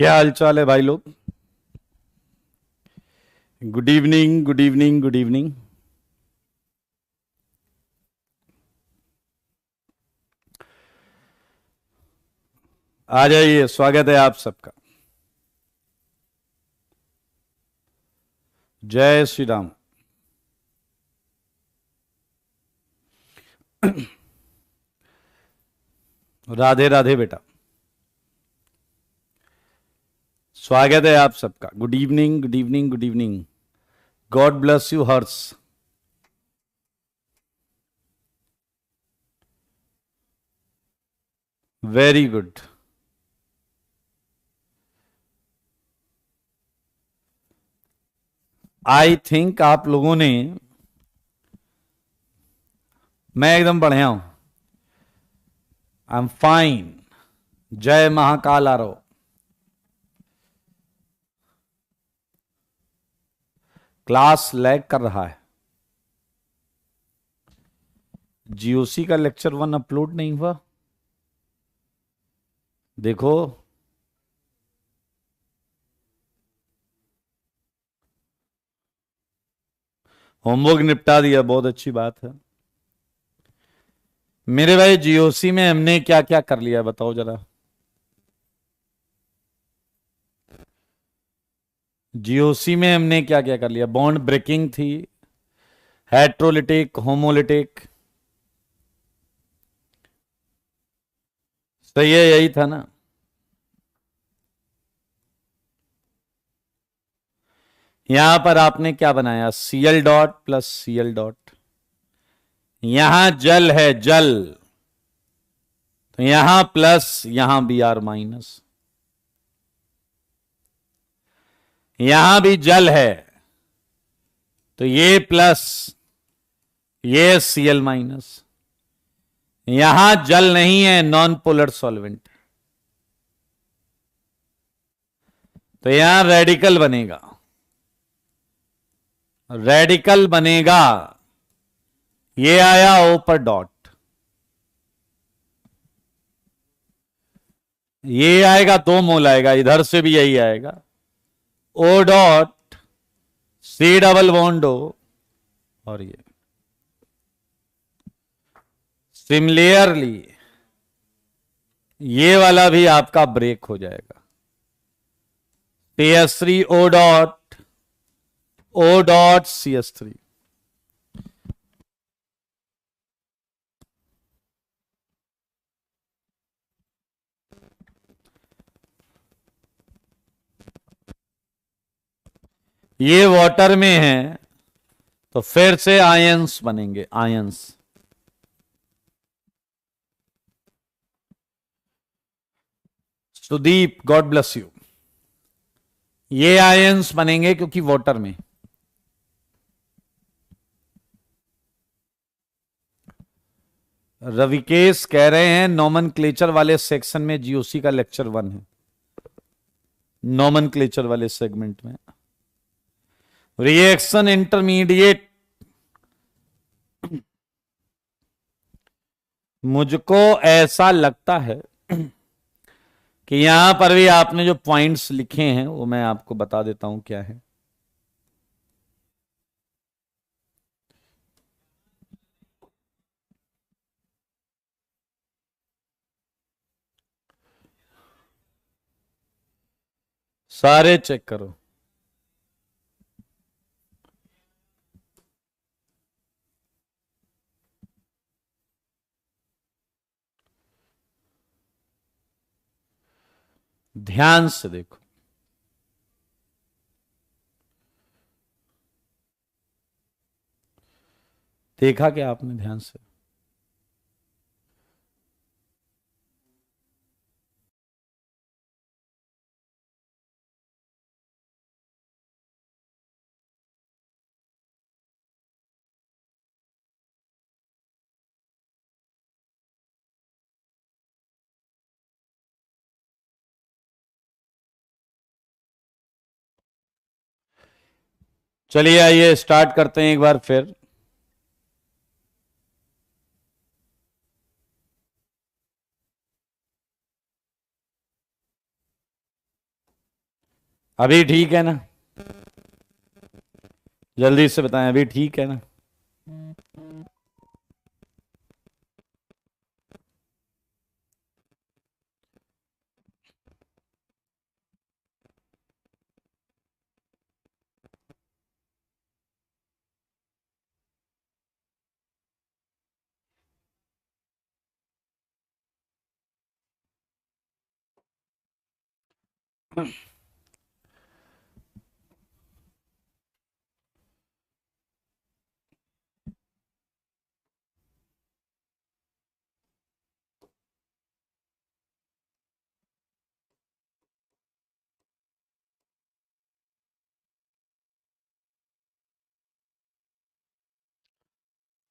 क्या हालचाल है भाई लोग। Good evening, good evening, good evening. आ जाइए, स्वागत है आप सबका। जय श्री राम। राधे राधे बेटा। स्वागत है आप सबका। Good evening, good evening, good evening. God bless you Harsh. Very good. I think आप लोगों ने, मैं एकदम बढ़िया हूं। I am fine. जय महाकाल आरो। क्लास लैग कर रहा है। जीओसी का लेक्चर 1 अपलोड नहीं हुआ। देखो, होमवर्क निपटा दिया, बहुत अच्छी बात है। मेरे भाई, जीओसी में हमने क्या क्या कर लिया बताओ जरा। जीओसी में हमने क्या क्या कर लिया? बॉन्ड ब्रेकिंग थी, हेट्रोलिटिक, होमोलिटिक। सही है, यही था ना। यहां पर आपने क्या बनाया? CL dot plus CL dot. यहां जल है, जल, तो यहां प्लस, यहां बी आर माइनस। यहां भी जल है, तो ये प्लस, ये सीएल माइनस। यहां जल नहीं है, नॉन पोलर सॉल्वेंट, तो यहां रेडिकल बनेगा। रेडिकल बनेगा, ये आया ओ पर डॉट, ये आएगा, 2 मोल आएगा, इधर से भी यही आएगा। O dot C double bond O, और ये सिमिलरली ये वाला भी आपका ब्रेक हो जाएगा। CS3 O dot CS3। ये वाटर में है, तो फिर से आयंस बनेंगे, ions. Sudeep, God bless you. ये आयंस बनेंगे क्योंकि वाटर में। रविकेश कह रहे हैं नॉमनक्लेचर वाले सेक्शन में जीओसी का लेक्चर 1 है। नॉमनक्लेचर वाले सेगमेंट में रिएक्शन इंटरमीडिएट। मुझको ऐसा लगता है कि यहां पर भी आपने जो पॉइंट्स लिखे हैं वो मैं आपको बता देता हूं क्या है। सारे चेक करो। ध्यान से देखो। देखा क्या आपने ध्यान से? चलिए आइए स्टार्ट करते हैं एक बार फिर। अभी ठीक है ना? जल्दी से बताएं, अभी ठीक है ना?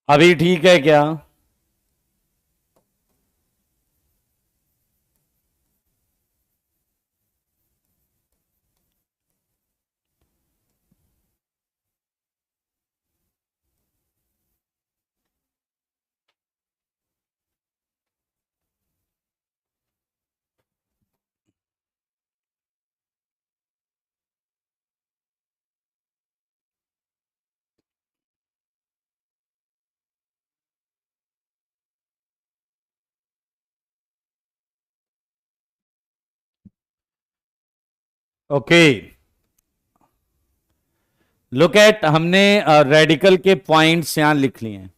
अभी ठीक है क्या? ओके, लुक एट, हमने रेडिकल के पॉइंट्स यहां लिख लिए हैं।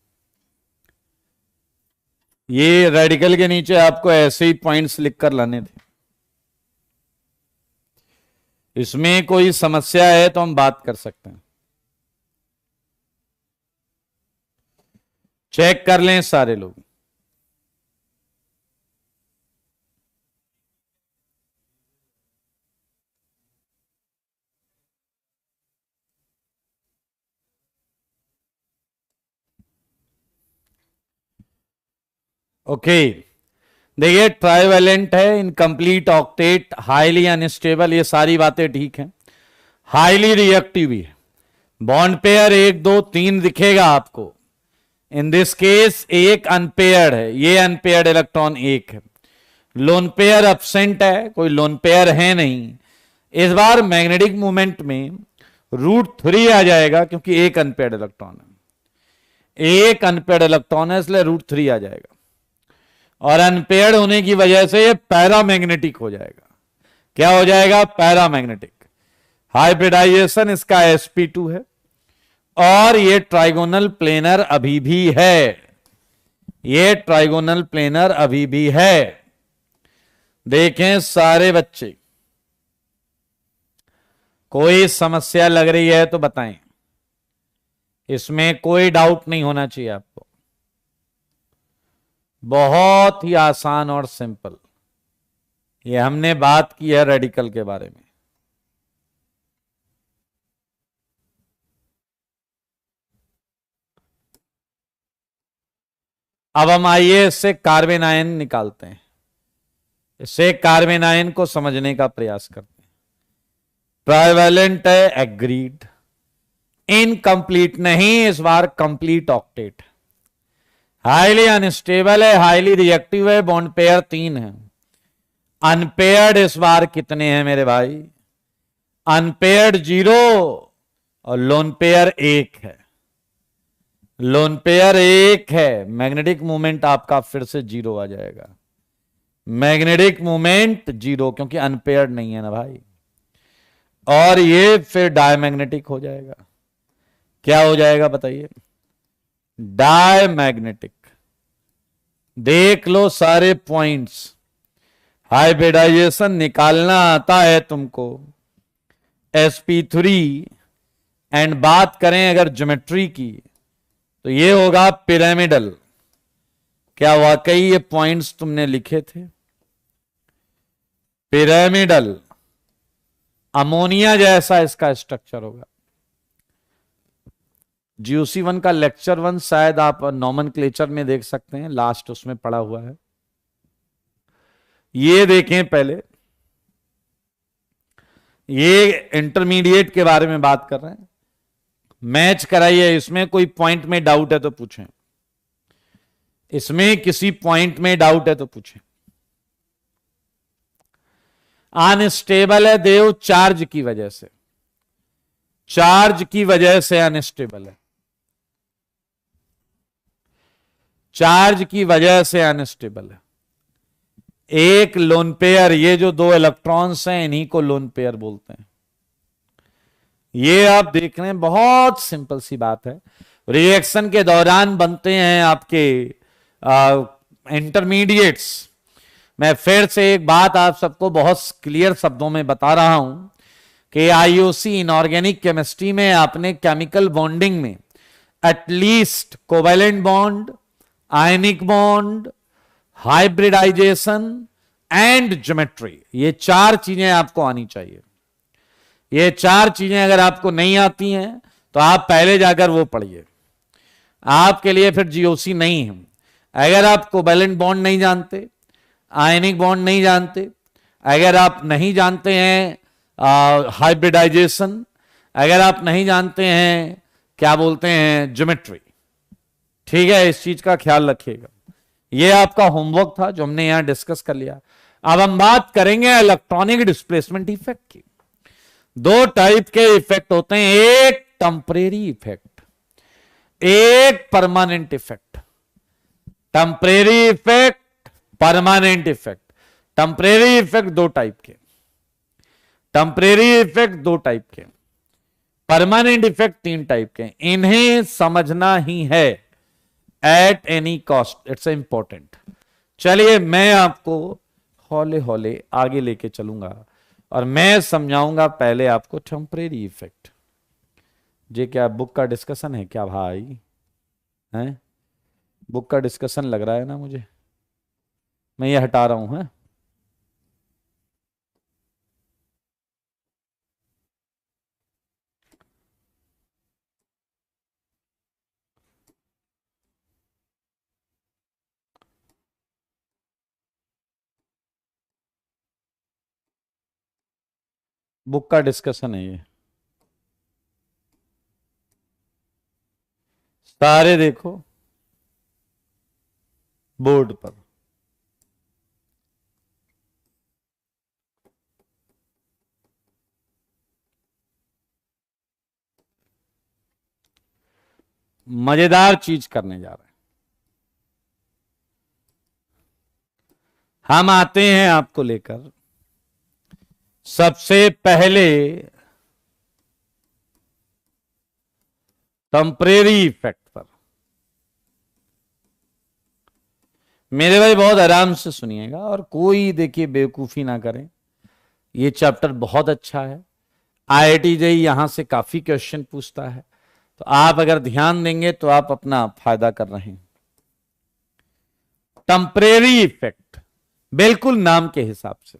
ये रेडिकल के नीचे आपको ऐसे ही पॉइंट्स लिखकर लाने थे। इसमें कोई समस्या है तो हम बात कर सकते हैं। चेक कर लें सारे लोग। ओके, देखिए ट्राइवेलेंट है, इनकम्प्लीट ऑक्टेट, हाईली अनस्टेबल, ये सारी बातें ठीक हैं। हाईली रिएक्टिव भी है। बॉन्ड पेयर 1 2 3 दिखेगा आपको। इन दिस केस एक अनपेयर्ड है, ये अनपेयर्ड इलेक्ट्रॉन एक है। लोन पेयर एब्सेंट है, कोई लोन पेयर है नहीं। इस बार मैग्नेटिक मोमेंट में √3 आ जाएगा क्योंकि एक अनपेयर्ड इलेक्ट्रॉन है, एक अनपेयर्ड इलेक्ट्रॉन है, इसलिए √3 आ जाएगा। और अनपेयर्ड होने की वजह से ये पैरामैग्नेटिक हो जाएगा। क्या हो जाएगा? पैरामैग्नेटिक। हाइब्रिडाइजेशन इसका sp2 है और ये ट्राइगोनल प्लेनर अभी भी है, ये ट्राइगोनल प्लेनर अभी भी है। देखें सारे बच्चे, कोई समस्या लग रही है तो बताएं, इसमें कोई डाउट नहीं होना चाहिए आपको। बहुत ही आसान और सिंपल। ये हमने बात की है रेडिकल के बारे में। अब हम आइए इससे कार्बन आयन निकालते हैं, इससे कार्बन आयन को समझने का प्रयास करते हैं। ट्राइवेलेंट है, एग्रीड। इनकंप्लीट नहीं, इस बार कंप्लीट ऑक्टेट। हाईली अनस्टेबल है, हाईली रिएक्टिव है, बॉन्ड पेयर 3 है। अनपेयर्ड इस बार कितने हैं मेरे भाई? अनपेयर्ड 0 और लोन पेयर 1 है। लोन पेयर 1 है, मैग्नेटिक मूवमेंट आपका फिर से 0 आ जाएगा। मैग्नेटिक मूवमेंट 0 क्योंकि अनपेयर्ड नहीं है ना भाई। और ये फिर डायमैग्नेटिक हो जाएगा। क्या हो जाएगा बताइए? डायमैग्नेटिक। देख लो सारे पॉइंट्स। हाइब्रिडाइजेशन निकालना आता है तुमको, sp3। एंड बात करें अगर ज्योमेट्री की तो ये होगा पिरामिडल। क्या वाकई ये पॉइंट्स तुमने लिखे थे? पिरामिडल, अमोनिया जैसा इसका स्ट्रक्चर होगा। GOC1 का लेक्चर 1 शायद आप नॉमेनक्लेचर में देख सकते हैं, लास्ट उसमें पड़ा हुआ है। ये देखें पहले, ये इंटरमीडिएट के बारे में बात कर रहे हैं। मैच कराइए, इसमें कोई पॉइंट में डाउट है तो पूछें, इसमें किसी पॉइंट में डाउट है तो पूछें। अनस्टेबल है देव चार्ज की वजह से, चार्ज की वजह से अनस्टेबल है, चार्ज की वजह से अनस्टेबल है। एक लोन पेयर, ये जो दो इलेक्ट्रॉन्स हैं इन्हीं को लोन पेयर बोलते हैं। ये आप देख रहे हैं, बहुत सिंपल सी बात है। रिएक्शन के दौरान बनते हैं आपके इंटरमीडिएट्स। मैं फिर से एक बात आप सबको बहुत क्लियर शब्दों में बता रहा हूं कि आईओसी इनऑर्गेनिक केमिस्ट्री में आपने केमिकल बॉन्डिंग में at least covalent bond, ionic bond, hybridization and geometry, ये चार चीजें आपको आनी चाहिए। ये चार चीजें अगर आपको नहीं आती हैं तो आप पहले जाकर वो पढ़िए, आपके लिए फिर जीओसी नहीं है। अगर आप कोवेलेंट बॉन्ड नहीं जानते, आयनिक बॉन्ड नहीं जानते, अगर आप नहीं जानते हैं हाइब्रिडाइजेशन, अगर आप नहीं जानते हैं क्या बोलते हैं ज्योमेट्री, ठीक है, इस चीज का ख्याल रखिएगा। ये आपका होमवर्क था जो हमने यहां डिस्कस कर लिया। अब हम बात करेंगे इलेक्ट्रॉनिक डिस्प्लेसमेंट इफेक्ट की। दो टाइप के इफेक्ट होते हैं, एक टेम्परेरी इफेक्ट, एक permanent effect. Temporary effect, permanent effect. Temporary effect दो टाइप के, टेम्परेरी इफेक्ट दो टाइप के, परमानेंट इफेक्ट तीन टाइप के। इन्हें समझना ही है at any cost, it's important. चलिए मैं आपको हौले हौले आगे लेके चलूंगा और मैं समझाऊंगा पहले आपको टेम्परेरी इफेक्ट। जी क्या बुक का डिस्कशन है क्या भाई? हैं? बुक का डिस्कशन लग रहा है ना मुझे, मैं ये हटा रहा हूं। है बुक का डिस्कशन है ये, सारे देखो बोर्ड पर। मजेदार चीज करने जा रहे हैं हम। आते हैं आपको लेकर सबसे पहले टेम्परेरी इफेक्ट पर। मेरे भाई बहुत आराम से सुनिएगा और कोई देखिए बेवकूफी ना करें। ये चैप्टर बहुत अच्छा है, आईआईटी जेईई यहां से काफी क्वेश्चन पूछता है, तो आप अगर ध्यान देंगे तो आप अपना फायदा कर रहे हैं। टेम्परेरी इफेक्ट बिल्कुल नाम के हिसाब से।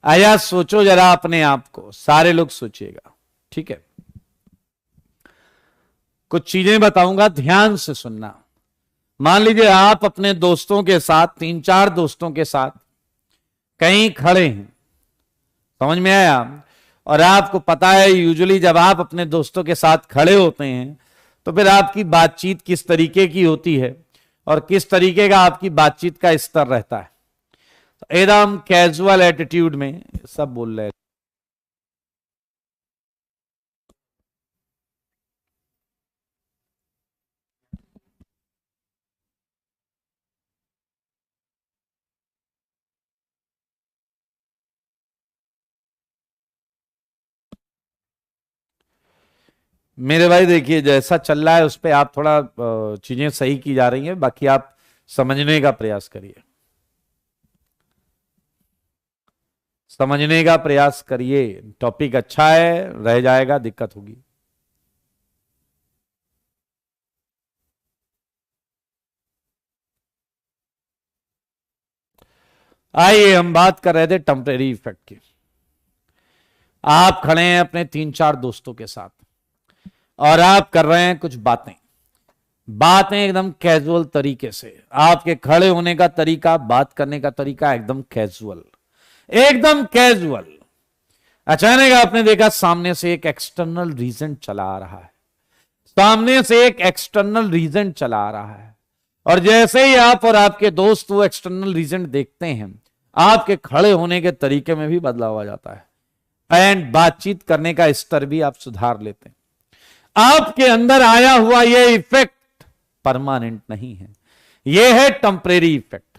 आया सोचो जरा अपने आप को, सारे लोग सोचिएगा, ठीक है? कुछ चीजें बताऊंगा, ध्यान से सुनना। मान लीजिए आप अपने दोस्तों के साथ, तीन चार दोस्तों के साथ कहीं खड़े हैं, समझ में आया? और आपको पता है यूजुअली जब आप अपने दोस्तों के साथ खड़े होते हैं तो फिर आपकी बातचीत किस तरीके की होती है और किस तरीके का आपकी बातचीत का स्तर रहता है। तो एकदम कैजुअल एटीट्यूड में सब बोल रहे हैं। मेरे भाई देखिए जैसा चल रहा है उस पर आप थोड़ा चीजें सही की जा रही हैं, बाकी आप समझने का प्रयास करिए, समझने का प्रयास करिए। टॉपिक अच्छा है, रह जाएगा दिक्कत होगी। आइए हम बात कर रहे थे टेम्परेरी इफेक्ट की। आप खड़े हैं अपने तीन चार दोस्तों के साथ और आप कर रहे हैं कुछ बातें, बातें एकदम कैजुअल तरीके से। आपके खड़े होने का तरीका, बात करने का तरीका एकदम कैजुअल, एकदम कैजुअल। अचानक आपने देखा सामने से एक एक्सटर्नल रीजन चला आ रहा है, सामने से एक एक्सटर्नल रीजन चला आ रहा है, और जैसे ही आप और आपके दोस्त वो एक्सटर्नल रीजन देखते हैं आपके खड़े होने के तरीके में भी बदलाव आ जाता है एंड बातचीत करने का स्तर भी आप सुधार लेते हैं। आपके अंदर आया हुआ यह इफेक्ट परमानेंट नहीं है, यह है टेम्परेरी इफेक्ट,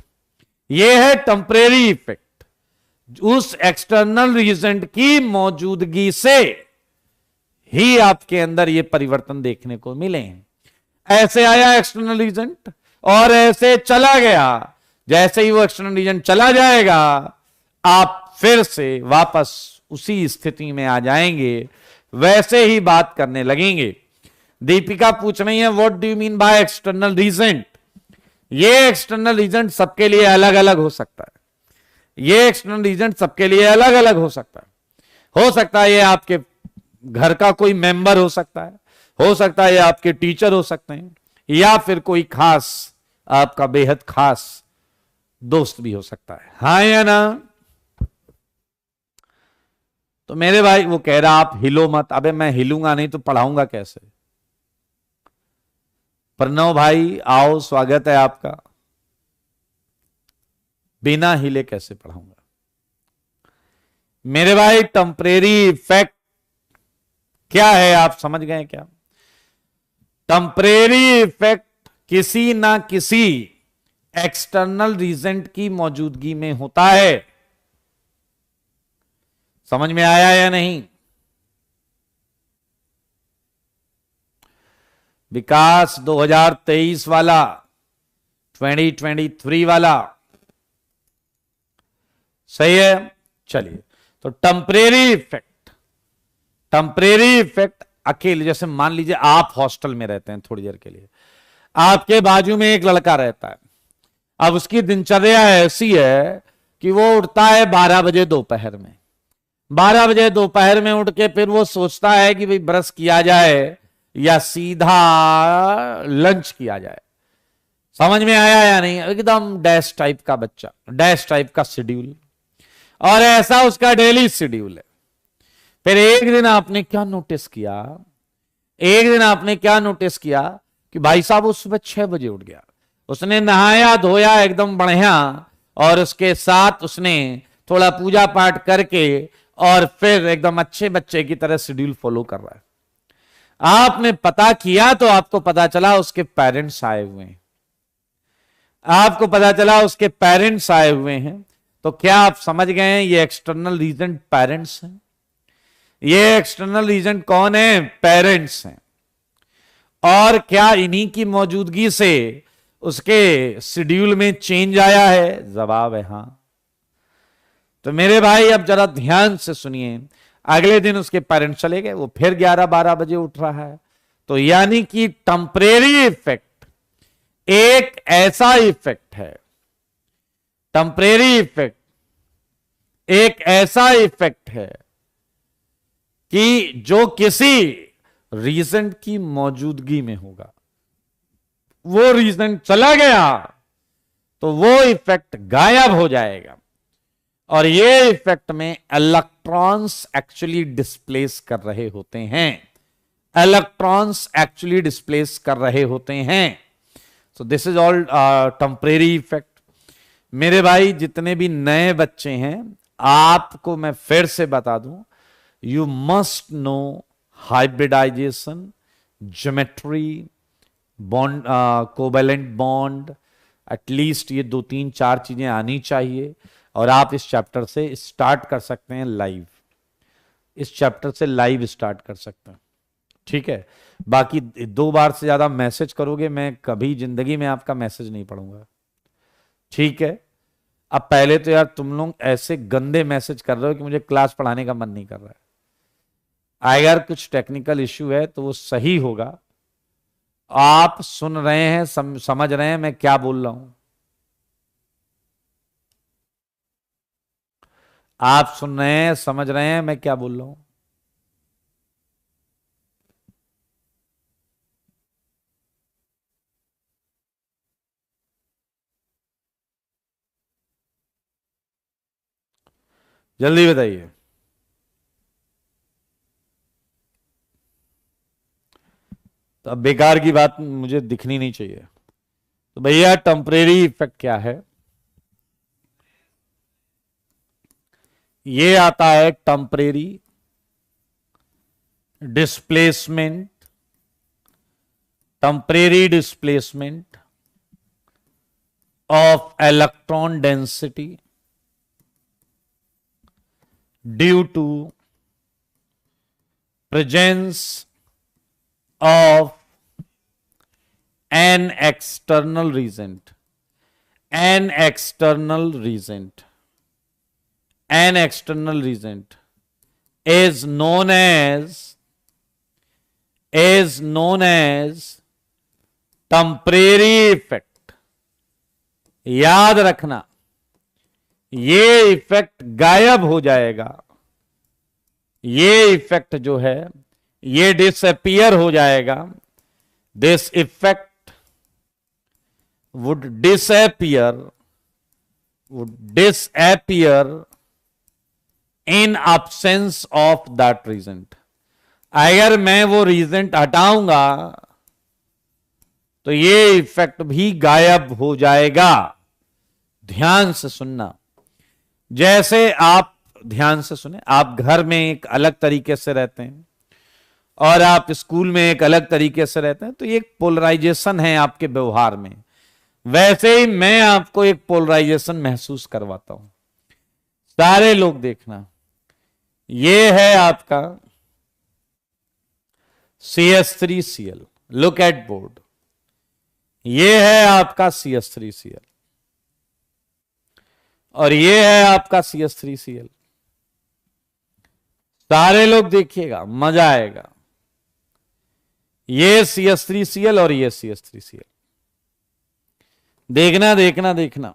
यह है टेम्परेरी इफेक्ट। उस एक्सटर्नल रीजन की मौजूदगी से ही आपके अंदर ये परिवर्तन देखने को मिले हैं। ऐसे आया एक्सटर्नल रीजन और ऐसे चला गया। जैसे ही वो एक्सटर्नल रीजन चला जाएगा आप फिर से वापस उसी स्थिति में आ जाएंगे, वैसे ही बात करने लगेंगे। दीपिका पूछ रही है what do you mean by external reagent. ये एक्सटर्नल रीजन सबके लिए अलग अलग हो सकता है, ये एक्सटर्नल रीजन सबके लिए अलग अलग हो सकता है। हो सकता है ये आपके घर का कोई मेंबर हो सकता है, हो सकता है ये आपके टीचर हो सकते हैं, या फिर कोई खास आपका बेहद खास दोस्त भी हो सकता है। हाँ या ना। तो मेरे भाई वो कह रहा आप हिलो मत। अबे मैं हिलूंगा नहीं तो पढ़ाऊंगा कैसे। प्रणव भाई आओ, स्वागत है आपका। बिना हिले कैसे पढ़ाऊंगा मेरे भाई। टेम्परेरी इफेक्ट क्या है आप समझ गए क्या। टेम्परेरी इफेक्ट किसी ना किसी एक्सटर्नल रीजन की मौजूदगी में होता है। समझ में आया या नहीं। विकास 2023 वाला, 2023 वाला सही है। चलिए तो टेम्परेरी इफेक्ट, टेम्परेरी इफेक्ट अकेले, जैसे मान लीजिए आप हॉस्टल में रहते हैं थोड़ी देर के लिए, आपके बाजू में एक लड़का रहता है। अब उसकी दिनचर्या ऐसी है कि वो उठता है 12 बजे दोपहर में। 12 बजे दोपहर में उठ के फिर वो सोचता है कि भाई ब्रश किया जाए या सीधा लंच किया जाए। समझ में आया या नहीं। एकदम डैश टाइप का बच्चा, डैश टाइप का शेड्यूल, और ऐसा उसका डेली शेड्यूल है। फिर एक दिन आपने क्या नोटिस किया, एक दिन आपने क्या नोटिस किया कि भाई साहब वो सुबह 6 बजे उठ गया। उसने नहाया धोया एकदम बढ़िया, और उसके साथ उसने थोड़ा पूजा पाठ करके और फिर एकदम अच्छे बच्चे की तरह शेड्यूल फॉलो कर रहा है। आपने पता किया तो आपको पता चला उसके पेरेंट्स आए हुए हैं। आपको पता चला उसके पेरेंट्स आए हुए हैं। तो क्या आप समझ गए हैं ये एक्सटर्नल रीजन पेरेंट्स हैं। ये एक्सटर्नल रीजन कौन है, पेरेंट्स हैं। और क्या इन्हीं की मौजूदगी से उसके शेड्यूल में चेंज आया है, जवाब है हां। तो मेरे भाई अब जरा ध्यान से सुनिए। अगले दिन उसके पेरेंट्स चले गए, वो फिर 11-12 बजे उठ रहा है। तो यानी कि टेम्परेरी इफेक्ट एक ऐसा इफेक्ट है, टेम्परेरी इफेक्ट एक ऐसा इफेक्ट है कि जो किसी रीजन की मौजूदगी में होगा। वो रीजन चला गया तो वो इफेक्ट गायब हो जाएगा। और ये इफेक्ट में इलेक्ट्रॉन्स एक्चुअली डिस्प्लेस कर रहे होते हैं, इलेक्ट्रॉन्स एक्चुअली डिस्प्लेस कर रहे होते हैं। So this is all temporary effect. मेरे भाई जितने भी नए बच्चे हैं, आपको मैं फिर से बता दूं, you must know hybridisation, geometry, bond, covalent bond, at least ये 2-3-4 चीजें आनी चाहिए। और आप इस चैप्टर से स्टार्ट कर सकते हैं लाइव, इस चैप्टर से लाइव स्टार्ट कर सकते हैं, ठीक है। बाकी 2 बार से ज्यादा मैसेज करोगे मैं कभी जिंदगी में आपका मैसेज नहीं पढ़ूंगा, ठीक है। अब पहले तो यार तुम लोग ऐसे गंदे मैसेज कर रहे हो कि मुझे क्लास पढ़ाने का मन नहीं कर रहा है। अगर कुछ टेक्निकल इश्यू है तो वो सही होगा। आप सुन रहे हैं, समझ रहे हैं मैं क्या बोल रहा हूं। आप सुन रहे हैं, समझ रहे हैं मैं क्या बोल रहा हूं। जल्दी बताइए। तो अब बेकार की बात मुझे दिखनी नहीं चाहिए। तो भैया टेम्परेरी इफेक्ट क्या है। ये आता है temporary displacement, temporary displacement of electron density due to presence of an external reagent, an external reagent, an external reagent is known as temporary effect. याद रखना, ये इफेक्ट गायब हो जाएगा, ये इफेक्ट जो है ये डिसअपियर हो जाएगा. This effect would disappear in absence of that reagent. अगर मैं वो रीजेंट हटाऊंगा तो ये इफेक्ट भी गायब हो जाएगा. ध्यान से सुनना. जैसे आप ध्यान से सुने, आप घर में एक अलग तरीके से रहते हैं और आप स्कूल में एक अलग तरीके से रहते हैं, तो एक पोलराइजेशन है आपके व्यवहार में. वैसे ही मैं आपको एक पोलराइजेशन महसूस करवाता हूं. सारे लोग देखना, ये है आपका CH3Cl. Look at board. ये है आपका CH3Cl और ये है आपका CH3Cl. सारे लोग देखिएगा, मजा आएगा. ये CH3Cl और ये CH3Cl. देखना देखना देखना.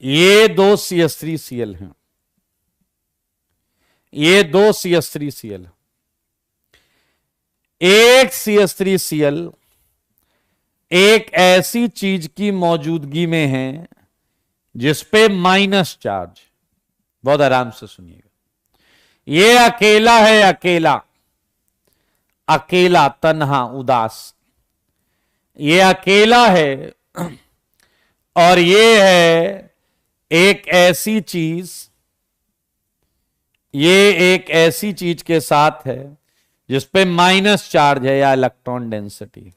ये दो CH3Cl हैं, ये दो CH3Cl. एक CH3Cl एक ऐसी चीज की मौजूदगी में है जिस पे माइनस चार्ज. बहुत आराम से सुनिएगा. ये अकेला है, अकेला, अकेला, तन्हा, उदास. ये अकेला है और ये है एक ऐसी चीज, ये एक ऐसी चीज के साथ है जिस पे माइनस चार्ज है या इलेक्ट्रॉन डेंसिटी,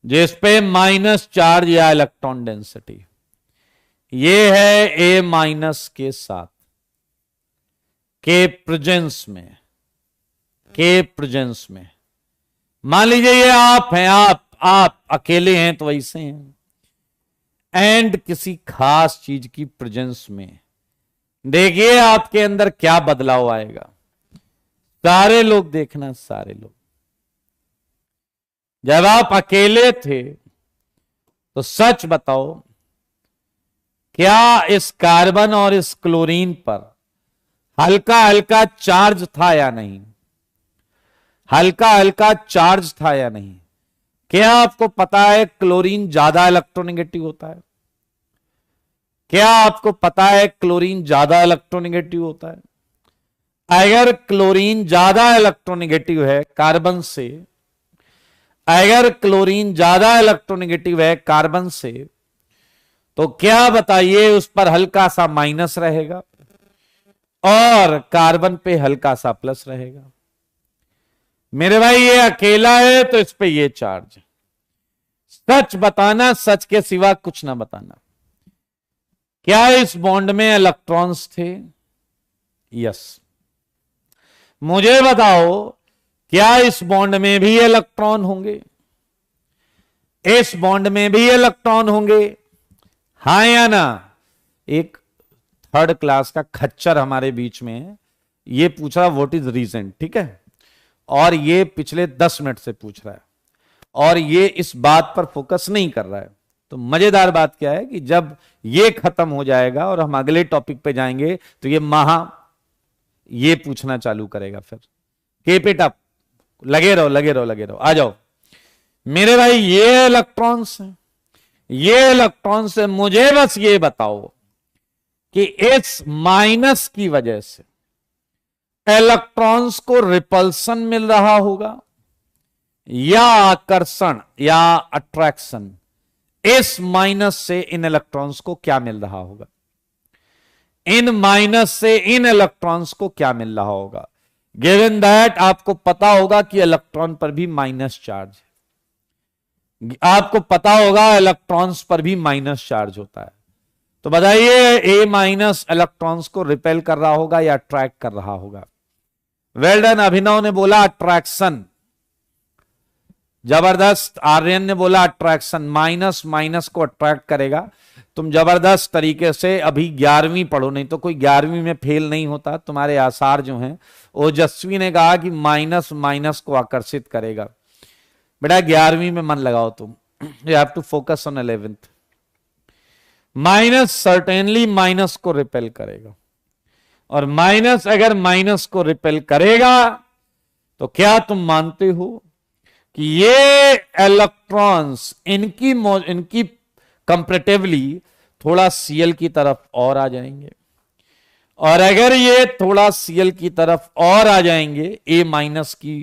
जिस पे माइनस चार्ज या इलेक्ट्रॉन डेंसिटी. ये है A- के साथ, के प्रेजेंस में, के प्रेजेंस में. मान लीजिए ये आप हैं, आप अकेले हैं तो वैसे हैं, एंड किसी खास चीज की प्रेजेंस में. देखिए आपके अंदर क्या बदलाव आएगा. सारे लोग देखना, सारे लोग. जब आप अकेले थे तो सच बताओ, क्या इस कार्बन और इस क्लोरीन पर हल्का हल्का चार्ज था या नहीं? हल्का हल्का चार्ज था या नहीं? क्या आपको पता है क्लोरीन ज्यादा इलेक्ट्रोनेगेटिव होता है? क्या आपको पता है क्लोरीन ज्यादा इलेक्ट्रोनेगेटिव होता है? अगर क्लोरीन ज्यादा इलेक्ट्रोनेगेटिव है कार्बन से, अगर क्लोरीन ज्यादा इलेक्ट्रोनेगेटिव है कार्बन से, तो क्या बताइए उस पर हल्का सा माइनस रहेगा और कार्बन पे हल्का सा प्लस रहेगा. मेरे भाई ये अकेला है तो इस पे ये चार्ज. सच बताना, सच के सिवा कुछ ना बताना. क्या इस बॉन्ड में इलेक्ट्रॉन्स थे? यस. मुझे बताओ, क्या इस बॉन्ड में भी इलेक्ट्रॉन होंगे? इस बॉन्ड में भी इलेक्ट्रॉन होंगे, हां या ना? एक थर्ड क्लास का खच्चर हमारे बीच में है, ये पूछ रहा व्हाट इज रीजन, ठीक है, और ये पिछले 10 मिनट से पूछ रहा है और ये इस बात पर फोकस नहीं कर रहा है. तो मजेदार बात क्या है कि जब ये खत्म हो जाएगा और हम अगले टॉपिक पे जाएंगे तो ये पूछना चालू करेगा. फिर कीप इट अप, लगे रहो लगे रहो लगे रहो. आ जाओ मेरे भाई, ये इलेक्ट्रॉन्स हैं, ये इलेक्ट्रॉन्स है. मुझे बस ये बताओ कि इस माइनस की वजह से इलेक्ट्रॉन्स को रिपल्सन मिल रहा होगा या आकर्षण या अट्रैक्शन? इस माइनस से इन इलेक्ट्रॉन्स को क्या मिल रहा होगा, इन माइनस से इन इलेक्ट्रॉन्स को क्या मिल रहा होगा। गिवन दैट आपको पता होगा कि इलेक्ट्रॉन पर भी माइनस चार्ज है, आपको पता होगा इलेक्ट्रॉन्स पर भी माइनस चार्ज होता है, तो बताइए ए माइनस इलेक्ट्रॉन्स को रिपेल कर रहा होगा या अट्रैक्ट कर रहा होगा। वेल डन, अभिनव ने बोला अट्रैक्शन, जबरदस्त। आर्यन ने बोला अट्रैक्शन, माइनस माइनस को अट्रैक्ट करेगा। तुम जबरदस्त तरीके से अभी 11वीं पढ़ो, नहीं तो कोई 11वीं में फेल नहीं होता। तुम्हारे आसार जो हैं, ओजस्वी ने कहा कि माइनस माइनस को आकर्षित करेगा। बेटा 11वीं में मन लगाओ तुम, you have to focus on 11th। Minus certainly minus को रिपेल करेगा, और माइनस अगर माइनस को रिपेल करेगा तो क्या तुम मानते हो कि ये इलेक्ट्रॉन्स इनकी कंपैरेटिवली थोड़ा Cl की तरफ और आ जाएंगे, और अगर ये थोड़ा Cl की तरफ और आ जाएंगे A माइनस की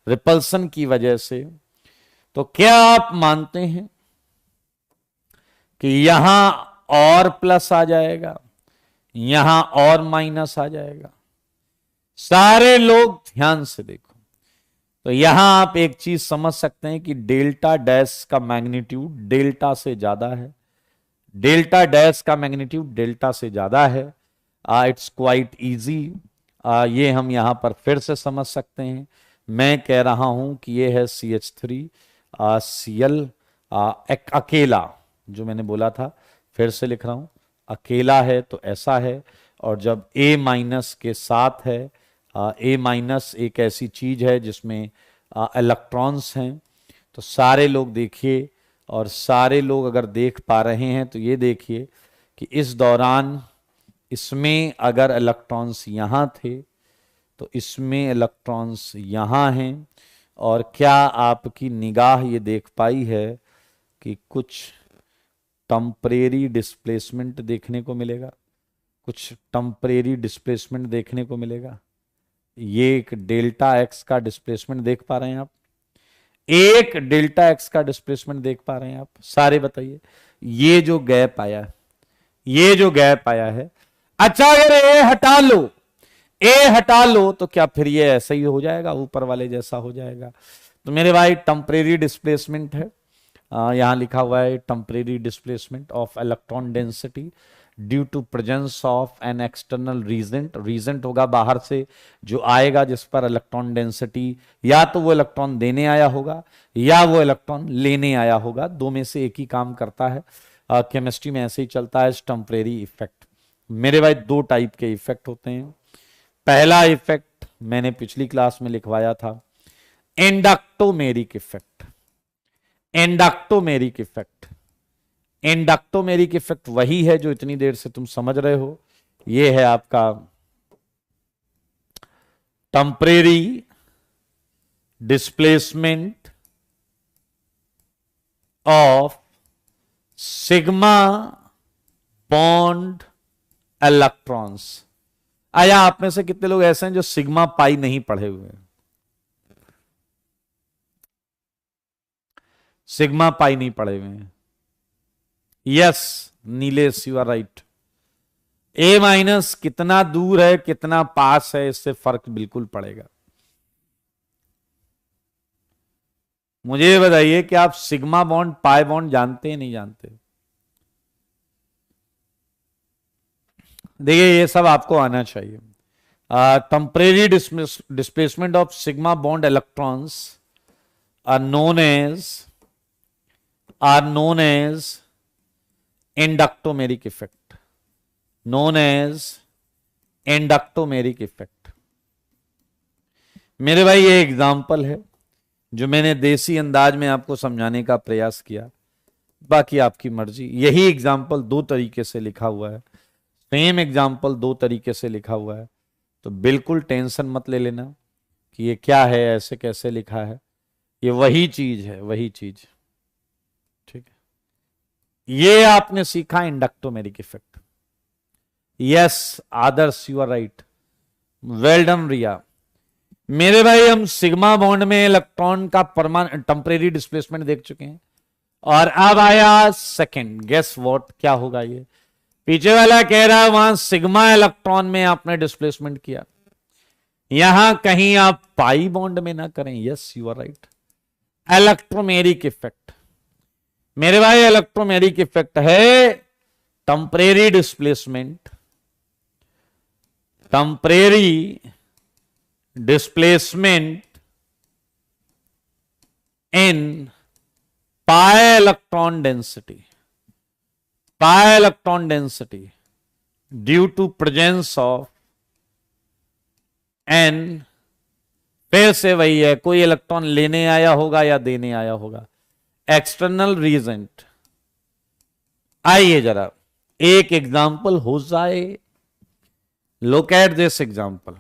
रिपल्सन की वजह से, तो क्या आप मानते हैं कि यहां और प्लस आ जाएगा, यहां और माइनस आ जाएगा। सारे लोग ध्यान से देखो, तो यहां आप एक चीज समझ सकते हैं कि डेल्टा डैश का मैग्नीट्यूड डेल्टा से ज्यादा है, डेल्टा डैश का मैग्नीट्यूड डेल्टा से ज्यादा है। इट्स क्वाइट इजी, ये हम यहां पर फिर से समझ सकते हैं। मैं कह रहा हूं कि ये है CH3 Cl अकेला, जो मैंने बोला था फिर से लिख रहा हूं, अकेला है तो ऐसा है, और जब A माइनस के साथ है, A माइनस एक ऐसी चीज है जिसमें इलेक्ट्रॉन्स हैं, तो सारे लोग देखिए, और सारे लोग अगर देख पा रहे हैं तो ये देखिए कि इस दौरान इसमें अगर इलेक्ट्रॉन्स यहां थे तो इसमें इलेक्ट्रॉन्स यहां हैं, और क्या आपकी निगाह ये देख पाई है कि कुछ टेम्परेरी डिस्प्लेसमेंट देखने को मिलेगा, कुछ टेम्परेरी डिस्प्लेसमेंट देखने को मिलेगा। ये एक डेल्टा एक्स का डिस्प्लेसमेंट देख पा रहे हैं आप, एक डेल्टा एक्स का डिस्प्लेसमेंट देख पा रहे हैं आप, सारे बताइए। ये जो गैप आया है, ये जो गैप आया है, अच्छा अगर ए हटा लो, ए हटा लो तो क्या फिर ये ऐसा ही हो जाएगा, ऊपर वाले जैसा हो जाएगा। तो मेरे भाई टेम्परेरी डिस्प्लेसमेंट है, यहां लिखा हुआ है temporary displacement of electron density due to presence of an external reagent. Reagent होगा बाहर से जो आएगा, जिस पर इलेक्ट्रॉन डेंसिटी या तो वो इलेक्ट्रॉन देने आया होगा या वो इलेक्ट्रॉन लेने आया होगा, दो में से एक ही काम करता है। केमिस्ट्री में ऐसे ही चलता है टेम्परेरी इफेक्ट। मेरे भाई दो टाइप के इफेक्ट होते हैं। पहला इफेक्ट मैंने पिछली क्लास में लिखवाया था, एंडक्टोमेरिक इफेक्ट। एंडक्टोमेरिक इफेक्ट, एंडक्टोमेरिक इफेक्ट वही है जो इतनी देर से तुम समझ रहे हो। ये है आपका temporary displacement of sigma bond electrons. आया आप में से कितने लोग ऐसे हैं जो सिग्मा पाई नहीं पढ़े हुए हैं? सिग्मा पाई नहीं पढ़े हुए हैं? Yes Nilesh, you are right. A minus कितना दूर है कितना पास है, इससे फर्क बिल्कुल पड़ेगा। मुझे ये बताइए कि आप सिग्मा बॉन्ड पाई बॉन्ड जानते हैं नहीं जानते? देखिए ये सब आपको आना चाहिए। Temporary displacement of sigma bond electrons are known as inductomeric effect, known as inductomeric effect. मेरे भाई ये एग्जाम्पल है जो मैंने देसी अंदाज में आपको समझाने का प्रयास किया, बाकी आपकी मर्जी। यही एग्जाम्पल दो तरीके से लिखा हुआ है, सेम एग्जाम्पल दो तरीके से लिखा हुआ है, तो बिल्कुल टेंशन मत ले लेना कि ये क्या है, ऐसे कैसे लिखा है। ये वही चीज है, वही चीज। ठीक है, ये आपने सीखा inductomeric effect. Yes Adarsh, you are right, well done Riya. मेरे भाई हम सिग्मा बॉन्ड में इलेक्ट्रॉन का परमानेंट टेम्परेरी डिस्प्लेसमेंट देख चुके हैं, और अब आया सेकंड, गेस व्हाट, क्या होगा ये? पीछे वाला कह रहा है वहां सिग्मा इलेक्ट्रॉन में आपने डिस्प्लेसमेंट किया, यहां कहीं आप पाई बॉन्ड में ना करें। Yes you are right, electromeric effect. मेरे भाई इलेक्ट्रोमेरिक इफेक्ट है temporary displacement, temporary displacement in pi electron density, pi electron density due to presence of an, फिर से वही है, कोई इलेक्ट्रॉन लेने आया होगा या देने आया होगा, एक्सटर्नल रीजेंट। आइए जरा एक एग्जाम्पल हो जाए। Look at this example.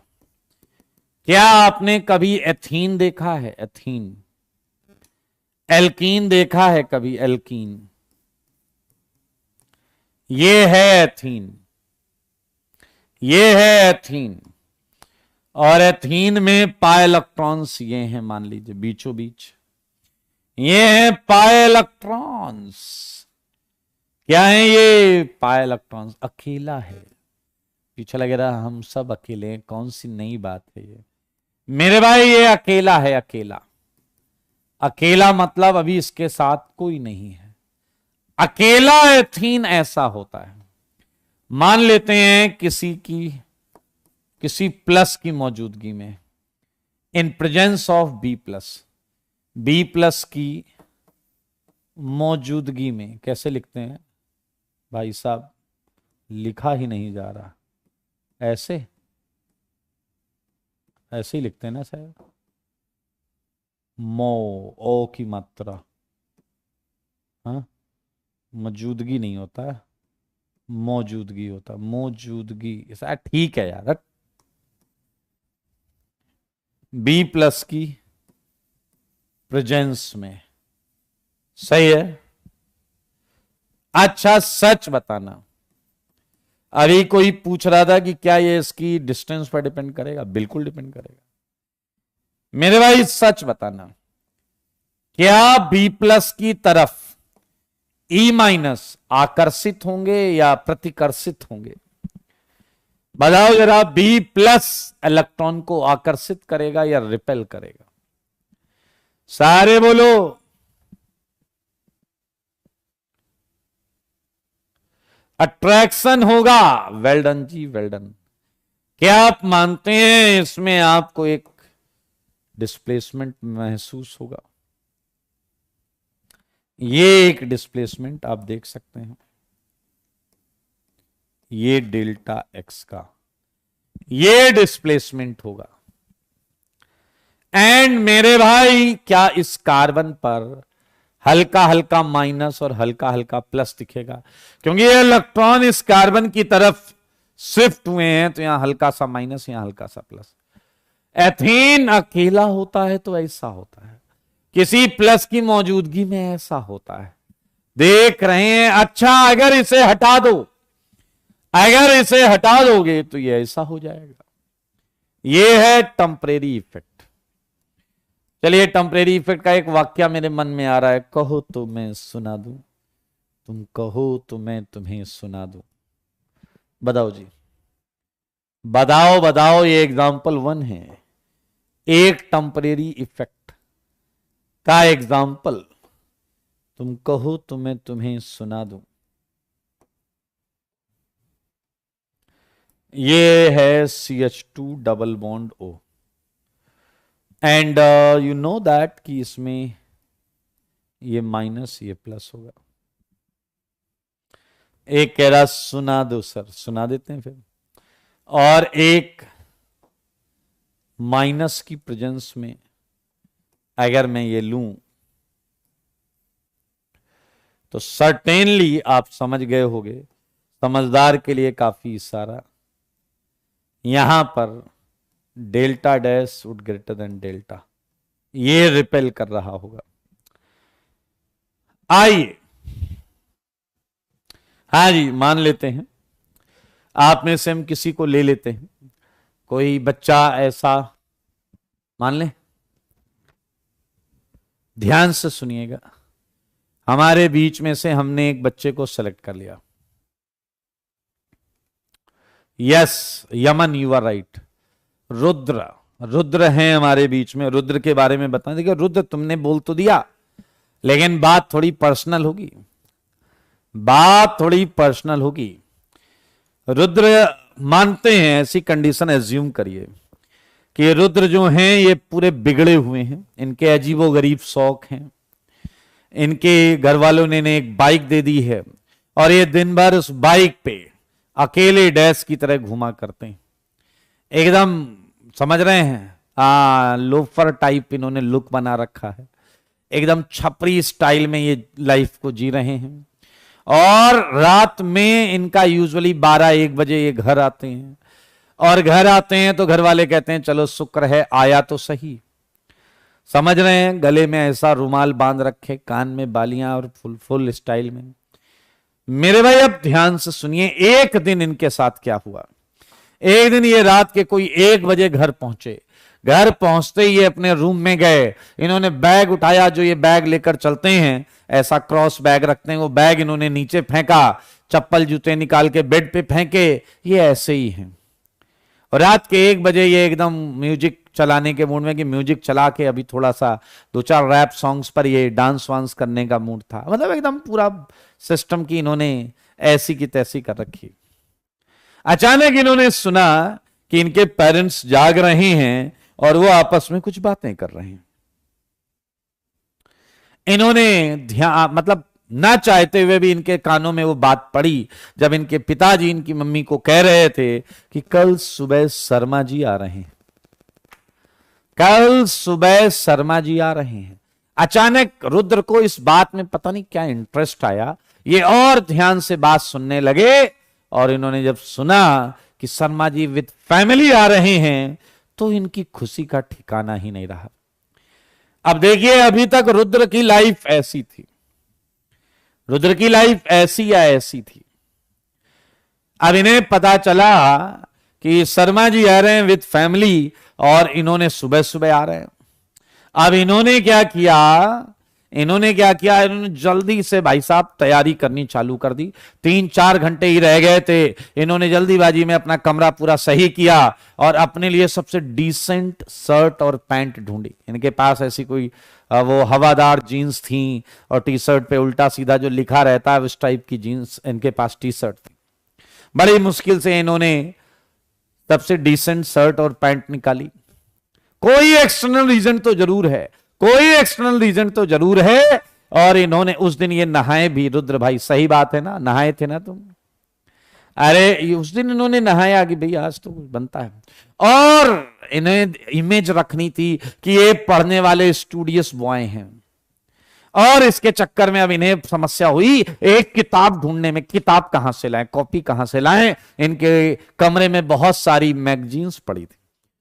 क्या आपने कभी एथीन देखा है? एथीन। एल्कीन देखा है कभी? एल्कीन। ये है एथीन, ये है एथीन, और एथीन में पाई इलेक्ट्रॉन्स ये हैं, मान लीजिए बीचों बीच ये हैं पाई इलेक्ट्रॉन्स। क्या है ये? Pi electrons. अकेला है, पीछे लगे रहा हम सब अकेले हैं, कौन सी नई बात है ये? मेरे भाई ये अकेला है, अकेला। अकेला मतलब अभी इसके साथ कोई नहीं है। अकेला एथीन ऐसा होता है। मान लेते हैं किसी प्लस की मौजूदगी में, in presence of B plus, B plus की मौजूदगी में। कैसे लिखते हैं भाई साहब? लिखा ही नहीं जा रहा, ऐसे ऐसे ही लिखते हैं ना शायद, ओ की मात्रा, हाँ, मौजूदगी नहीं होता है, मौजूदगी होता, मौजूदगी ऐसा ठीक है यार। बी प्लस की प्रेजेंस में, सही है। अच्छा सच बताना, अभी कोई पूछ रहा था कि क्या ये इसकी डिस्टेंस पर डिपेंड करेगा? बिल्कुल डिपेंड करेगा मेरे भाई। सच बताना, क्या बी प्लस की तरफ ई माइनस आकर्षित होंगे या प्रतिकर्षित होंगे? बताओ जरा, बी प्लस इलेक्ट्रॉन को आकर्षित करेगा या रिपेल करेगा? सारे बोलो। अट्रैक्शन होगा। वेल डन जी, वेल डन। क्या आप मानते हैं इसमें आपको एक डिस्प्लेसमेंट महसूस होगा? ये एक डिस्प्लेसमेंट आप देख सकते हैं, ये डेल्टा एक्स का ये डिस्प्लेसमेंट होगा। एंड मेरे भाई, क्या इस कार्बन पर हल्का हल्का माइनस और हल्का हल्का प्लस दिखेगा? क्योंकि ये इलेक्ट्रॉन इस कार्बन की तरफ शिफ्ट हुए हैं, तो यहां हल्का सा माइनस, यहां हल्का सा प्लस। एथीन अकेला होता है तो ऐसा होता है, किसी प्लस की मौजूदगी में ऐसा होता है। देख रहे हैं? अच्छा, अगर इसे हटा दो, अगर इसे हटा दोगे तो ये ऐसा हो जाएगा। ये है टेम्परेरी इफेक्ट। चलिए, टेम्परेरी इफेक्ट का एक वाक्य मेरे मन में आ रहा है, कहो तो मैं सुना दूं, तुम कहो तो मैं तुम्हें सुना दूं। बताओ जी, बताओ बताओ। ये एग्जाम्पल 1 है, एक टेम्परेरी इफेक्ट का एग्जाम्पल। तुम कहो तो मैं तुम्हें सुना दूं। ये है CH2 double bond O, and you know that कि इसमें ये माइनस ये प्लस होगा। एक कह रहा सुना दो सर, सुना देते हैं फिर। और एक माइनस की प्रेजेंस में अगर मैं ये लूं तो सर्टेनली आप समझ गए होंगे, समझदार के लिए काफी इशारा। यहां पर delta dash would greater than delta, ये रिपेल कर रहा होगा। आइए, हाँ जी, मान लेते हैं आप में से हम किसी को ले लेते हैं, कोई बच्चा ऐसा मान ले, ध्यान से सुनिएगा। हमारे बीच में से हमने एक बच्चे को सेलेक्ट कर लिया। Yes Yaman, you are right. Rudra, Rudra हैं हमारे बीच में। रुद्र के बारे में बताएं। देखिए रुद्र तुमने बोल तो दिया, लेकिन बात थोड़ी पर्सनल होगी, बात थोड़ी पर्सनल होगी। रुद्र मानते हैं, ऐसी कंडीशन एज्यूम करिए कि ये रुद्र जो हैं ये पूरे बिगड़े हुए हैं, इनके अजीबोगरीब शौक हैं, इनके घर वालों ने एक बाइक दे दी है और ये दिन भर उस बाइक पे अकेले डैश की तरह घुमा करते हैं। एकदम समझ रहे हैं, लोफर टाइप इन्होंने लुक बना रखा है, एकदम छपरी स्टाइल में ये लाइफ को जी रहे हैं। और रात में इनका यूजुअली 12-1 बजे ये घर आते हैं, और घर आते हैं तो घर वाले कहते हैं चलो शुक्र है आया तो सही। समझ रहे हैं, गले में ऐसा रुमाल बांध रखे, कान में बालियां और फुल स्टाइल में। मेरे भाई अब ध्यान से सुनिए, एक दिन इनके साथ क्या हुआ। एक दिन ये रात के कोई 1 बजे घर पहुंचे। घर पहुंचते ही ये अपने रूम में गए, इन्होंने बैग उठाया, जो ये बैग लेकर चलते हैं, ऐसा क्रॉस बैग रखते हैं, वो बैग इन्होंने नीचे फेंका, चप्पल जूते निकाल के बेड पे फेंके। ये ऐसे ही हैं। और रात के 1 बजे ये एकदम म्यूजिक चलाने के मूड में, कि म्यूजिक चला के अभी थोड़ा सा 2-4 रैप सॉन्ग्स पर ये डांस वांस करने का मूड था। मतलब एकदम पूरा सिस्टम की इन्होंने ऐसी की तैसी कर रखी। अचानक इन्होंने सुना कि इनके पेरेंट्स जाग रहे हैं और वो आपस में कुछ बातें कर रहे हैं। इन्होंने ध्यान, मतलब ना चाहते हुए भी इनके कानों में वो बात पड़ी, जब इनके पिताजी इनकी मम्मी को कह रहे थे कि कल सुबह शर्मा जी आ रहे हैं, कल सुबह शर्मा जी आ रहे हैं। अचानक रुद्र को इस बात में पता नहीं क्या इंटरेस्ट आया, ये और ध्यान से बात सुनने लगे। और इन्होंने जब सुना कि शर्मा जी विद फैमिली आ रहे हैं तो इनकी खुशी का ठिकाना ही नहीं रहा। अब देखिए, अभी तक रुद्र की लाइफ ऐसी थी, रुद्र की लाइफ ऐसी या ऐसी थी। अब इन्हें पता चला कि शर्मा जी आ रहे हैं विद फैमिली, और इन्होंने सुबह सुबह आ रहे हैं। अब इन्होंने क्या किया, इन्होंने जल्दी से भाई साहब तैयारी करनी चालू कर दी। 3-4 घंटे ही रह गए थे, इन्होंने जल्दीबाजी में अपना कमरा पूरा सही किया और अपने लिए सबसे डिसेंट शर्ट और पैंट ढूंढी। इनके पास ऐसी कोई वो हवादार जीन्स थी, और टी शर्ट पे उल्टा सीधा जो लिखा रहता है उस टाइप की जीन्स इनके पास टी शर्ट थी। बड़ी मुश्किल से इन्होंने सबसे डिसेंट शर्ट और पैंट निकाली। कोई एक्सटर्नल रीजन तो जरूर है, कोई एक्सटर्नल रीजन तो जरूर है। और इन्होंने उस दिन ये नहाए भी, रुद्र भाई सही बात है ना, नहाए थे ना तुम? अरे उस दिन इन्होंने नहाया कि भाई आज तो कुछ बनता है। और इन्हें इमेज रखनी थी कि ये पढ़ने वाले स्टूडियस बॉय हैं, और इसके चक्कर में अब इन्हें समस्या हुई एक किताब ढूंढने में। किताब कहां से लाएं, कॉपी कहां से लाएं? इनके कमरे में बहुत सारी मैगजीन्स पड़ी थी,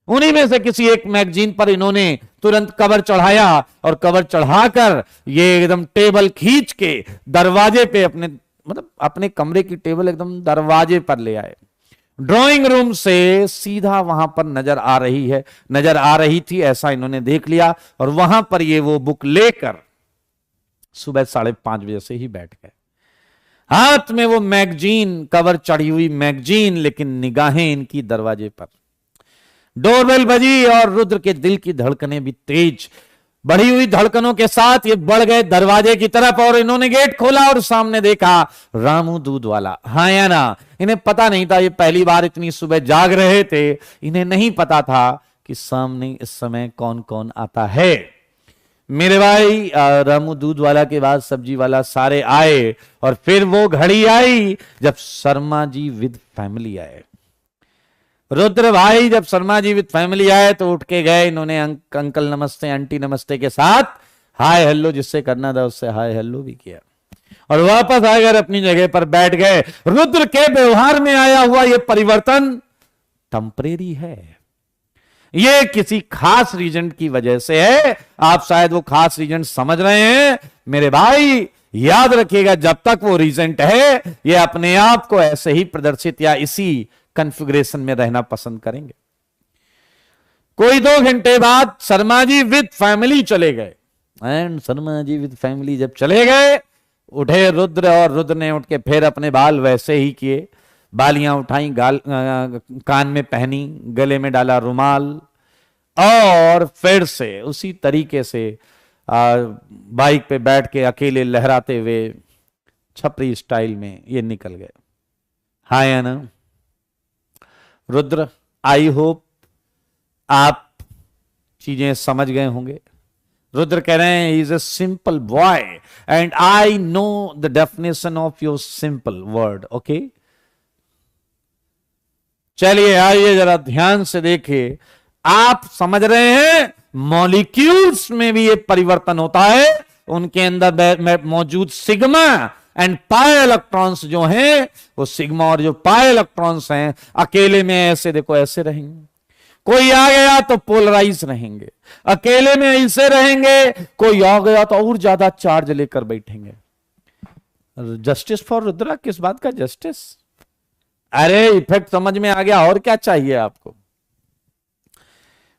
उन्हीं में से किसी एक मैगजीन पर इन्होंने तुरंत कवर चढ़ाया, और कवर चढ़ाकर ये एकदम टेबल खींच के दरवाजे पे अपने कमरे की टेबल एकदम दरवाजे पर ले आए। ड्राइंग रूम से सीधा वहां पर नजर आ रही थी, ऐसा इन्होंने देख लिया। और वहां पर ये वो बुक लेकर सुबह 5:30 बजे से ही बैठ गए। हाथ में वो मैगजीन, कवर चढ़ी हुई मैगजीन, लेकिन निगाहें इनकी दरवाजे पर। डोरबेल बजी और रुद्र के दिल की धड़कनें भी तेज, बढ़ी हुई धड़कनों के साथ ये बढ़ गए दरवाजे की तरफ। और इन्होंने गेट खोला और सामने देखा रामू दूध वाला। हाँ या ना? इन्हें पता नहीं था, ये पहली बार इतनी सुबह जाग रहे थे, इन्हें नहीं पता था कि सामने इस समय कौन कौन आता है। मेरे भाई, रामू दूध वाला के बाद सब्जी वाला सारे आए, और फिर वो घड़ी आई जब शर्मा जी विद फैमिली आए। रुद्र भाई जब शर्मा जी विद फैमिली आए तो उठ के गए। इन्होंने अंकल नमस्ते, आंटी नमस्ते के साथ हाय हेलो जिससे करना था उससे हाय हेलो भी किया, और वापस आकर अपनी जगह पर बैठ गए। रुद्र के व्यवहार में आया हुआ यह परिवर्तन टेम्परेरी है, ये किसी खास रीजन की वजह से है। आप शायद वो खास रीजन समझ रहे हैं। मेरे भाई याद रखिएगा, जब तक वो रीजन है ये अपने आप को ऐसे ही प्रदर्शित या इसी कॉन्फ़िगरेशन में रहना पसंद करेंगे। कोई 2 घंटे बाद शर्मा जी विद फैमिली चले गए। And Sharma ji with family जब चले गए उठे रुद्र और रुद्र ने उठ के फिर अपने बाल वैसे ही किए, बालियां उठाई, कान में पहनी, गले में डाला रुमाल और फिर से उसी तरीके से बाइक पे बैठ के अकेले लहराते हुए छपरी स्टाइल में ये निकल गए। हाँ या ना रुद्र? आई होप आप चीजें समझ गए होंगे। रुद्र कह रहे हैं is a simple boy and I know the definition of your simple word. Okay, चलिए आइए जरा ध्यान से देखिए। आप समझ रहे हैं मॉलिक्यूल्स में भी ये परिवर्तन होता है, उनके अंदर मौजूद सिग्मा एंड पाई इलेक्ट्रॉन्स जो हैं, वो सिग्मा और जो पाई इलेक्ट्रॉन्स हैं अकेले में ऐसे देखो ऐसे रहेंगे, कोई आ गया तो पोलराइज रहेंगे, अकेले में ऐसे रहेंगे, कोई आ गया तो और ज्यादा चार्ज लेकर बैठेंगे। जस्टिस फॉर रुद्रा, किस बात का जस्टिस? अरे इफेक्ट समझ में आ गया, और क्या चाहिए आपको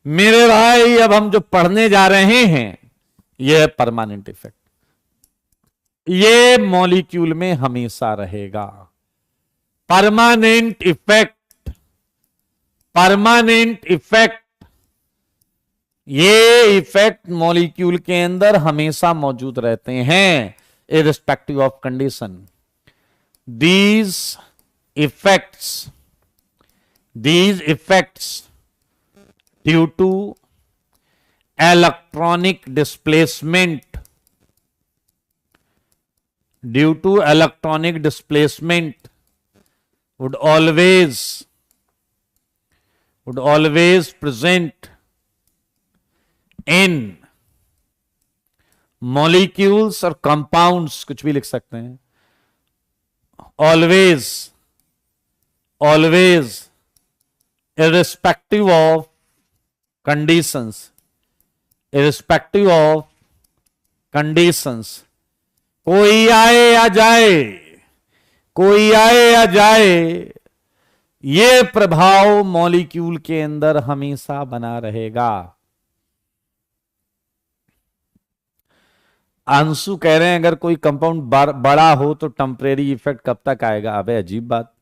मेरे भाई? अब हम जो पढ़ने जा रहे हैं यह परमानेंट इफेक्ट, ये मॉलिक्यूल में हमेशा रहेगा। परमानेंट इफेक्ट, परमानेंट इफेक्ट, ये इफेक्ट मॉलिक्यूल के अंदर हमेशा मौजूद रहते हैं irrespective of condition. these effects due to electronic displacement would always present in molecules और compounds, कुछ भी लिख सकते हैं, always irrespective of conditions, कोई आए या जाए, ये प्रभाव मॉलिक्यूल के अंदर हमेशा बना रहेगा। अंशु कह रहे हैं अगर कोई कंपाउंड बड़ा हो तो टेम्परेरी इफेक्ट कब तक आएगा? अबे अजीब बात,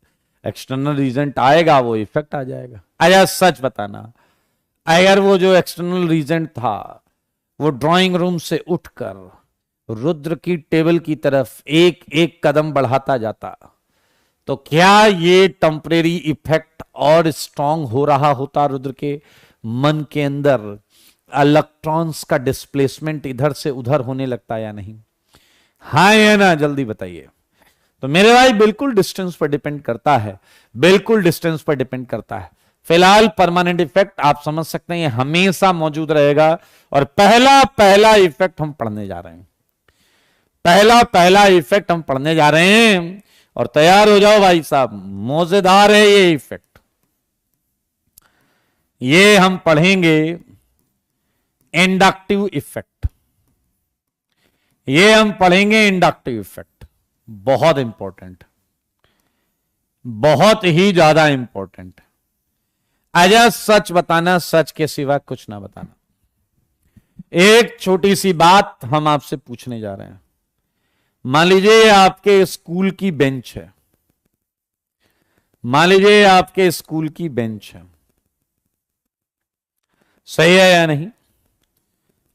एक्सटर्नल रीजेंट आएगा वो इफेक्ट आ जाएगा। आया सच बताना, अगर वो जो एक्सटर्नल रीजेंट था वो ड्राइंग रूम से उठकर रुद्र की टेबल की तरफ एक एक कदम बढ़ाता जाता, तो क्या ये टेम्परेरी इफेक्ट और स्ट्रांग हो रहा होता? रुद्र के मन के अंदर इलेक्ट्रॉन्स का डिस्प्लेसमेंट इधर से उधर होने लगता या नहीं? हाँ या ना, जल्दी बताइए। तो मेरे भाई बिल्कुल डिस्टेंस पर डिपेंड करता है, बिल्कुल डिस्टेंस पर डिपेंड करता है। फिलहाल परमानेंट इफेक्ट आप समझ सकते हैं ये हमेशा मौजूद रहेगा। और पहला इफेक्ट हम पढ़ने जा रहे हैं, पहला इफेक्ट हम पढ़ने जा रहे हैं, और तैयार हो जाओ भाई साहब, मौजेदार है ये इफेक्ट। ये हम पढ़ेंगे इंडक्टिव इफेक्ट, ये हम पढ़ेंगे इंडक्टिव इफेक्ट। बहुत इंपॉर्टेंट, बहुत ही ज्यादा इंपॉर्टेंट। आजा सच बताना, सच के सिवा कुछ ना बताना। एक छोटी सी बात हम आपसे पूछने जा रहे हैं। मान लीजिए आपके स्कूल की बेंच है, मान लीजिए आपके स्कूल की बेंच है, सही है या नहीं?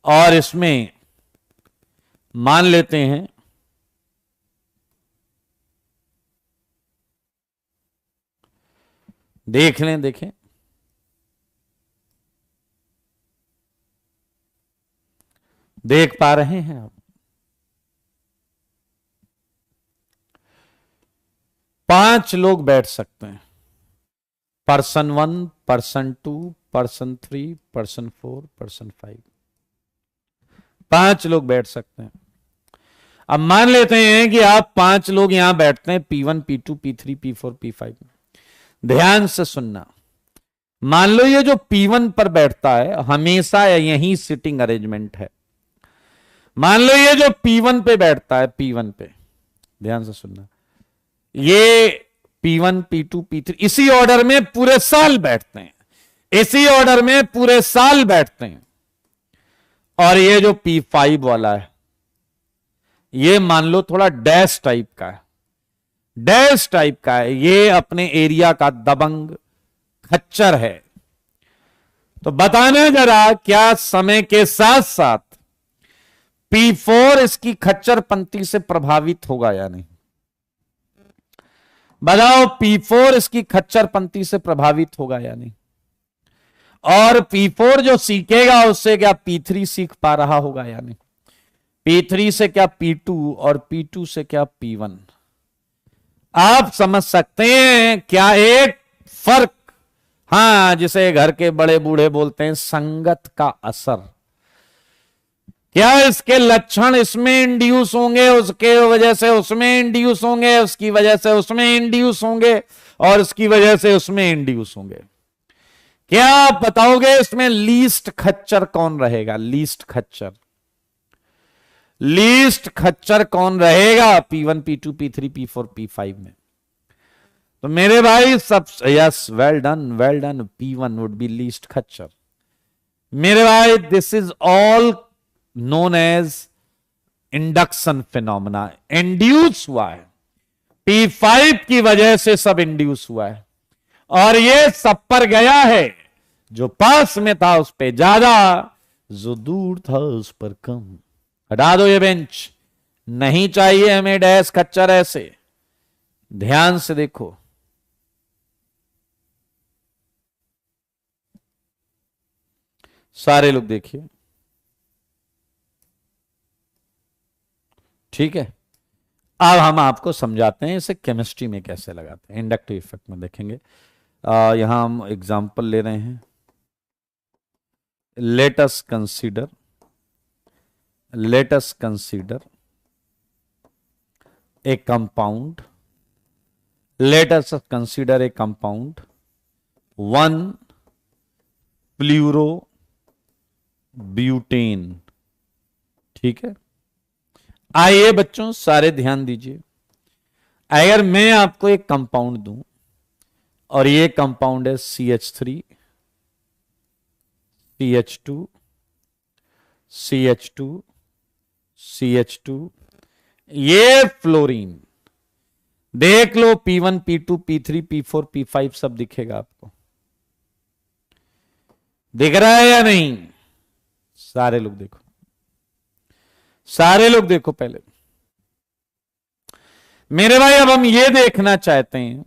और इसमें मान लेते हैं देखें, देख पा रहे हैं आप? 5 लोग बैठ सकते हैं, person 1, person 2, person 3, person 4, person 5, 5 लोग बैठ सकते हैं। अब मान लेते हैं कि आप 5 लोग यहां बैठते हैं, P1, P2, P3, P4, P5। ध्यान से सुनना, मान लो ये जो P1 पर बैठता है हमेशा यही सिटिंग अरेंजमेंट है। मान लो ये जो P1 पे बैठता है, P1 पे, ध्यान से सुनना, ये P1, P2, P3 इसी ऑर्डर में पूरे साल बैठते हैं, इसी ऑर्डर में पूरे साल बैठते हैं। और ये जो P5 वाला है, ये मान लो थोड़ा डैश टाइप का है, डैश टाइप का है, ये अपने एरिया का दबंग खच्चर है। तो बताना जरा क्या समय के साथ साथ P4 इसकी खच्चरपंथी से प्रभावित होगा या नहीं? बताओ, P4 इसकी खच्चरपंथी से प्रभावित होगा या नहीं? और P4 जो सीखेगा उससे क्या P3 सीख पा रहा होगा या नहीं? P3 से क्या P2 और P2 से क्या P1? आप समझ सकते हैं क्या एक फर्क? हां, जिसे घर के बड़े बूढ़े बोलते हैं संगत का असर। क्या इसके लक्षण इसमें इंड्यूस होंगे, उसके वजह से उसमें इंड्यूस होंगे, उसकी वजह से उसमें इंड्यूस होंगे, और उसकी वजह से उसमें इंड्यूस होंगे। क्या आप बताओगे इसमें लीस्ट खच्चर कौन रहेगा? लीस्ट खच्चर, लीस्ट खच्चर कौन रहेगा P1 P2 P3 P4 P5 में? तो मेरे भाई सब yes, well done well done, P1 would be least खच्चर। मेरे भाई this is all known as induction phenomena. Induce हुआ है, P5 की वजह से सब इंड्यूस हुआ है, और ये सब पर गया है। जो पास में था उस पे ज्यादा, जो दूर था उस पर कम। हटा दो ये बेंच, नहीं चाहिए हमें डैश खच्चर ऐसे। ध्यान से देखो, सारे लोग देखिए, ठीक है। अब हम आपको समझाते हैं इसे केमिस्ट्री में कैसे लगाते हैं, इंडक्टिव इफेक्ट में देखेंगे। यहां हम एग्जांपल ले रहे हैं। let us consider a compound, let us consider a compound 1 फ्लूरोब्यूटेन। ठीक है, आइए बच्चों सारे ध्यान दीजिए। अगर मैं आपको एक कंपाउंड दूं और ये कंपाउंड है CH3 CH2 CH2 CH2, ये फ्लोरीन, देख लो P1 P2 P3 P4 P5 सब दिखेगा आपको, दिख रहा है या नहीं? सारे लोग देखो, सारे लोग देखो पहले मेरे भाई। अब हम ये देखना चाहते हैं,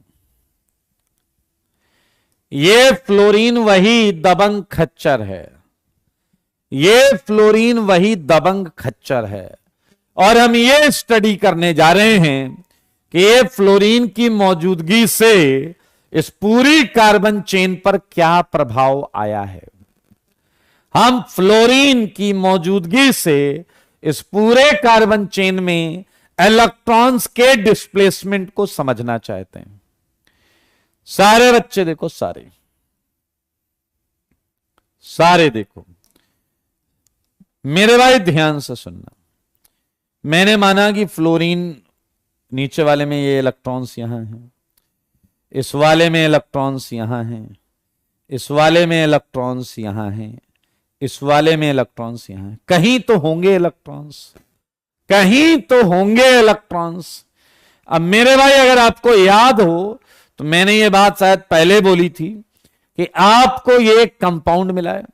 ये फ्लोरीन वही दबंग खच्चर है, ये फ्लोरीन वही दबंग खच्चर है, और हम ये स्टडी करने जा रहे हैं कि ये फ्लोरीन की मौजूदगी से इस पूरी कार्बन चेन पर क्या प्रभाव आया है। हम फ्लोरीन की मौजूदगी से इस पूरे कार्बन चेन में इलेक्ट्रॉन्स के डिस्प्लेसमेंट को समझना चाहते हैं। सारे बच्चे देखो, सारे देखो मेरे भाई, ध्यान से सुनना। मैंने माना कि फ्लोरीन नीचे वाले में ये इलेक्ट्रॉन्स यहां हैं, इस वाले में इलेक्ट्रॉन्स यहां हैं, इस वाले में इलेक्ट्रॉन्स यहां हैं, इस वाले में इलेक्ट्रॉन्स यहां हैं। कहीं तो होंगे इलेक्ट्रॉन्स, कहीं तो होंगे इलेक्ट्रॉन्स। अब मेरे भाई अगर आपको याद हो तो मैंने ये बात शायद पहले बोली थी कि आपको ये एक कंपाउंड मिला है,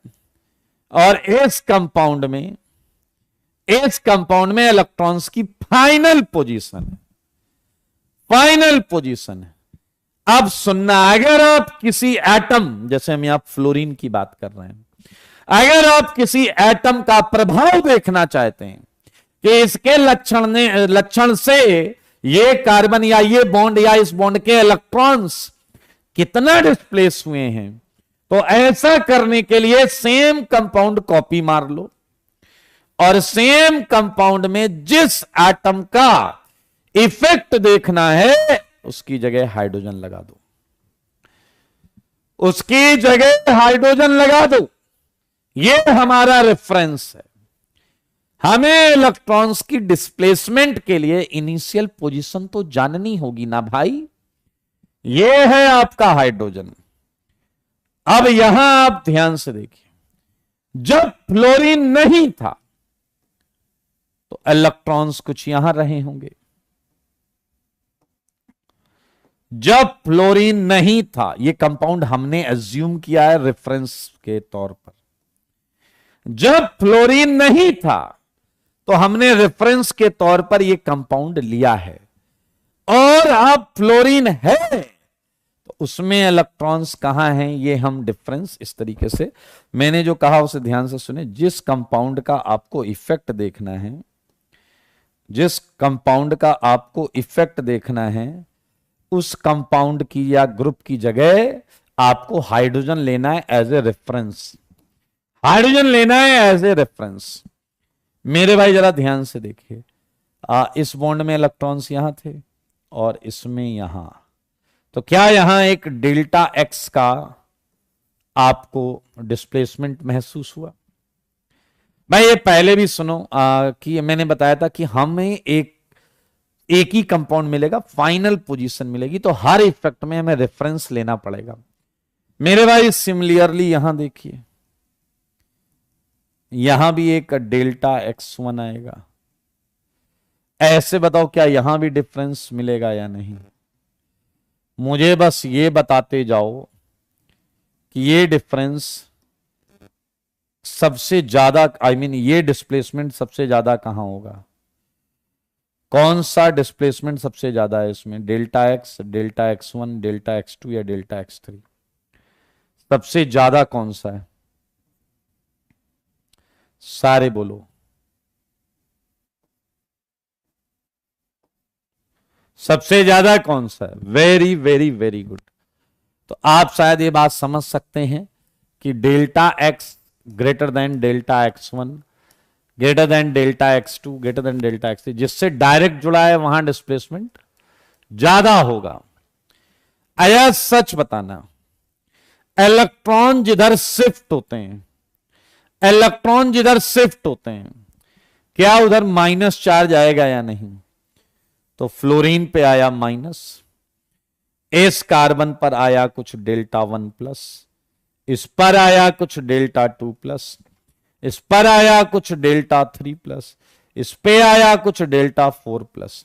और इस कंपाउंड में इलेक्ट्रॉन्स की फाइनल पोजीशन है, फाइनल पोजीशन है। अब सुनना, अगर आप किसी एटम, जैसे हम यहां फ्लोरीन की बात कर रहे हैं, अगर आप किसी एटम का प्रभाव देखना चाहते हैं कि इसके लक्षण से ये कार्बन या ये बॉन्ड या इस बॉन्ड के इलेक्ट्रॉन्स कितना डिस्प्लेस हुए हैं, तो ऐसा करने के लिए सेम कंपाउंड कॉपी मार लो, और सेम कंपाउंड में जिस एटम का इफेक्ट देखना है उसकी जगह हाइड्रोजन लगा दो, उसकी जगह हाइड्रोजन लगा दो। यह हमारा रेफरेंस है। हमें इलेक्ट्रॉन्स की डिस्प्लेसमेंट के लिए इनिशियल पोजीशन तो जाननी होगी ना भाई। यह है आपका हाइड्रोजन। अब यहां आप ध्यान से देखिए, जब फ्लोरीन नहीं था तो इलेक्ट्रॉन्स कुछ यहां रहे होंगे। जब फ्लोरीन नहीं था, ये कंपाउंड हमने एज्यूम किया है रेफरेंस के तौर पर, जब फ्लोरीन नहीं था तो हमने रेफरेंस के तौर पर यह कंपाउंड लिया है, और अब फ्लोरीन है तो उसमें इलेक्ट्रॉन्स कहां हैं, ये हम डिफरेंस इस तरीके से, मैंने जो कहा उसे ध्यान से सुने। जिस कंपाउंड का आपको इफेक्ट देखना है, जिस कंपाउंड का आपको इफेक्ट देखना है, उस कंपाउंड की या ग्रुप की जगह आपको हाइड्रोजन लेना है एज ए रेफरेंस, हाइड्रोजन लेना है एज ए रेफरेंस। मेरे भाई जरा ध्यान से देखिए, इस बॉन्ड में इलेक्ट्रॉन्स यहां थे और इसमें यहां, तो क्या यहां एक डेल्टा एक्स का आपको डिस्प्लेसमेंट महसूस हुआ? भाई ये पहले भी सुनो कि मैंने बताया था कि हमें एक ही कंपाउंड मिलेगा, फाइनल पोजीशन मिलेगी, तो हर इफेक्ट में हमें रेफरेंस लेना पड़ेगा। मेरे भाई सिमिलरली यहां देखिए, यहां भी एक डेल्टा x1 आएगा। ऐसे बताओ क्या यहां भी डिफरेंस मिलेगा या नहीं? मुझे बस ये बताते जाओ कि ये डिफरेंस सबसे ज्यादा, ये डिस्प्लेसमेंट सबसे ज्यादा कहां होगा? कौन सा डिस्प्लेसमेंट सबसे ज्यादा है इसमें? Delta x, delta x1, delta x2 या डेल्टा x3? सबसे ज्यादा कौन सा है? सारे बोलो। सबसे ज्यादा कौन सा है? Very very very good. तो आप शायद ये बात समझ सकते हैं कि delta x greater than delta x1, greater than delta x2, greater than delta x3, जिससे डायरेक्ट जुड़ा है वहां डिस्प्लेसमेंट ज्यादा होगा। आया सच बताना, इलेक्ट्रॉन जिधर शिफ्ट होते हैं, इलेक्ट्रॉन जिधर शिफ्ट होते हैं, क्या उधर माइनस चार्ज आएगा या नहीं? तो फ्लोरीन पे आया माइनस, इस कार्बन पर आया कुछ डेल्टा 1 प्लस, इस पर आया कुछ डेल्टा 2 प्लस, इस पर आया कुछ डेल्टा 3 प्लस, इस पे आया कुछ डेल्टा 4 प्लस।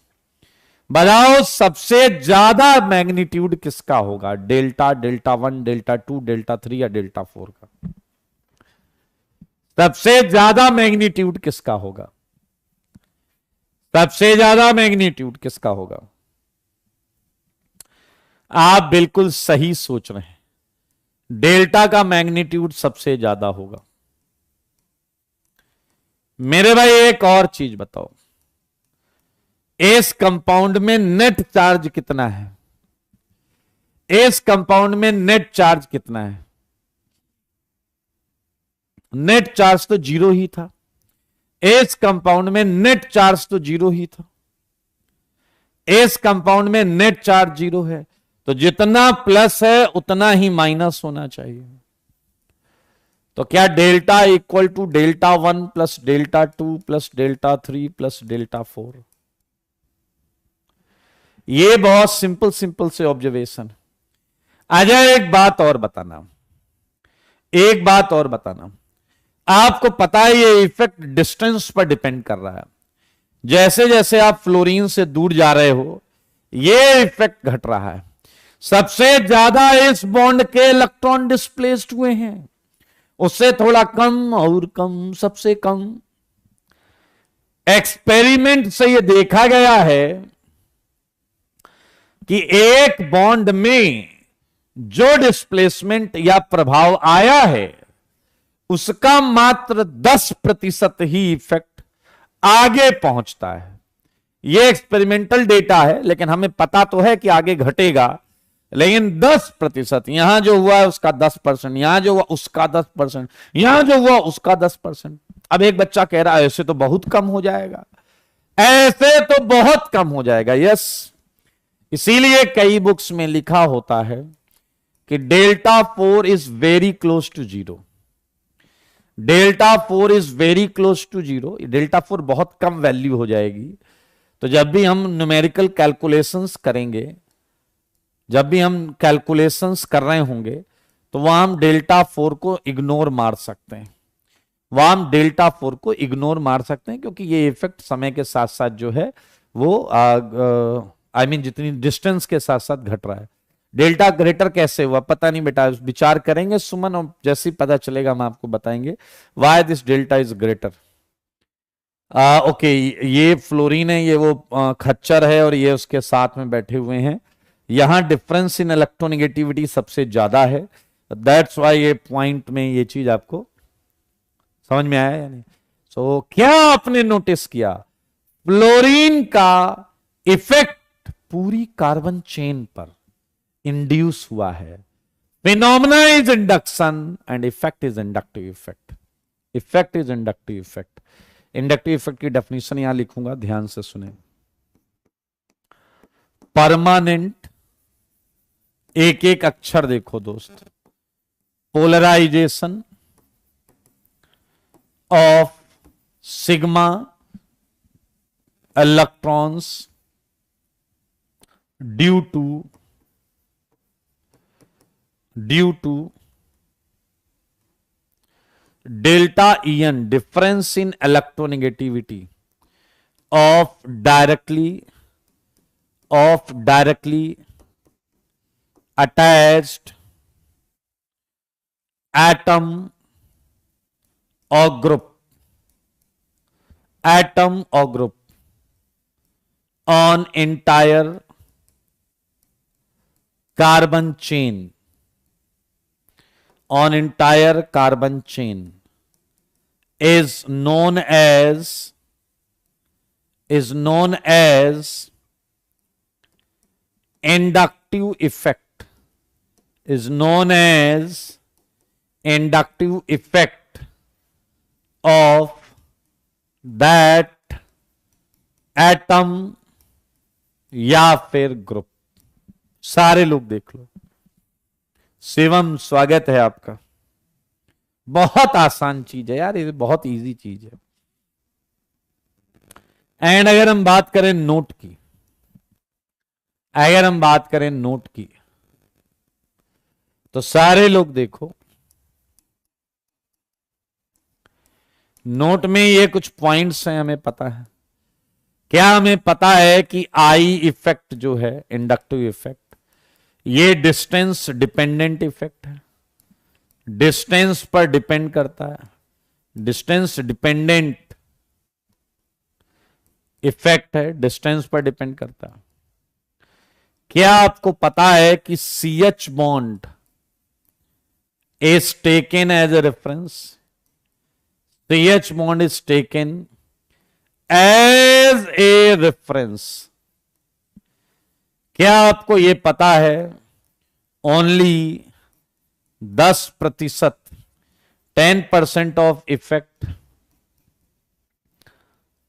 बताओ सबसे ज्यादा मैग्नीट्यूड किसका होगा? डेल्टा, डेल्टा 1, डेल्टा 2, डेल्टा 3 या डेल्टा 4 का? सबसे ज्यादा मैग्नीट्यूड किसका होगा? सबसे ज्यादा मैग्नीट्यूड किसका होगा? आप बिल्कुल सही सोच रहे हैं, डेल्टा का मैग्नीट्यूड सबसे ज्यादा होगा। मेरे भाई एक और चीज बताओ, इस कंपाउंड में नेट चार्ज कितना है? इस कंपाउंड में नेट चार्ज कितना है? नेट चार्ज तो जीरो ही था, इस कंपाउंड में नेट चार्ज तो जीरो ही था, इस कंपाउंड में नेट चार्ज जीरो है, तो जितना प्लस है उतना ही माइनस होना चाहिए। तो क्या delta equal to delta 1 plus delta 2 plus delta 3 plus delta 4? ये बहुत सिंपल से ऑब्जर्वेशन। आजा एक बात और बताना, एक बात और बताना, आपको पता है ये इफेक्ट डिस्टेंस पर डिपेंड कर रहा है। जैसे जैसे आप फ्लोरीन से दूर जा रहे हो ये इफेक्ट घट रहा है। सबसे ज्यादा इस बॉन्ड के इलेक्ट्रॉन डिस्प्लेस्ड हुए हैं, उससे थोड़ा कम और कम, सबसे कम। एक्सपेरिमेंट से यह देखा गया है कि एक बॉन्ड में जो डिस्प्लेसमेंट या प्रभाव आया है उसका मात्र 10% ही इफेक्ट आगे पहुंचता है। यह एक्सपेरिमेंटल डेटा है, लेकिन हमें पता तो है कि आगे घटेगा, लेकिन 10%, यहां जो हुआ है उसका 10%, यहां जो हुआ उसका 10%, यहां जो हुआ उसका 10%। अब एक बच्चा कह रहा है ऐसे तो बहुत कम हो जाएगा, ऐसे तो बहुत कम हो जाएगा। यस, इसीलिए कई बुक्स में लिखा होता है कि delta 4 is very close to zero, delta 4 is very close to zero. Delta 4 बहुत कम वैल्यू हो जाएगी। तो जब भी हम न्यूमेरिकल कैलकुलेशंस करेंगे, जब भी हम कैलकुलेशंस कर रहे होंगे, तो वहां हम डेल्टा 4 को इग्नोर मार सकते हैं, वह हम डेल्टा 4 को इग्नोर मार सकते हैं, क्योंकि ये इफेक्ट समय के साथ साथ जो है वो जितनी डिस्टेंस के साथ साथ घट रहा है। डेल्टा ग्रेटर कैसे हुआ पता नहीं बेटा, विचार करेंगे सुमन, और जैसे ही पता चलेगा हम आपको बताएंगे why this delta is greater. Okay, ये फ्लोरीन है, ये वो खच्चर है, और ये उसके साथ में बैठे हुए हैं। यहां डिफरेंस इन इलेक्ट्रोनेगेटिविटी सबसे ज्यादा है, दैट्स वाई ये पॉइंट में ये चीज आपको समझ में आया या नहीं? सो क्या आपने नोटिस किया, फ्लोरीन का इफेक्ट पूरी कार्बन चेन पर इंड्यूस हुआ है। Phenomena is induction and effect is inductive effect. Effect is inductive effect. Inductive effect की डेफिनेशन यहां लिखूंगा, ध्यान से सुने। परमानेंट, एक एक अक्षर देखो दोस्त, polarisation of sigma electrons due to delta En, difference in electronegativity of directly attached atom or group on entire carbon chain, is known as inductive effect, of that atom या फिर ग्रुप। सारे लोग देख लो। शिवम, स्वागत है आपका। बहुत आसान चीज है यार, ये बहुत इजी चीज है। एंड अगर हम बात करें नोट की, तो सारे लोग देखो, नोट में ये कुछ पॉइंट्स हैं, हमें पता है। क्या हमें पता है कि आई इफेक्ट जो है, इंडक्टिव इफेक्ट, ये डिस्टेंस डिपेंडेंट इफेक्ट है, डिस्टेंस पर डिपेंड करता है, डिस्टेंस डिपेंडेंट इफेक्ट है, डिस्टेंस पर डिपेंड करता है। क्या आपको पता है कि CH bond is taken as a reference, CH bond is taken as a reference. क्या आपको यह पता है, only 10%, 10% of effect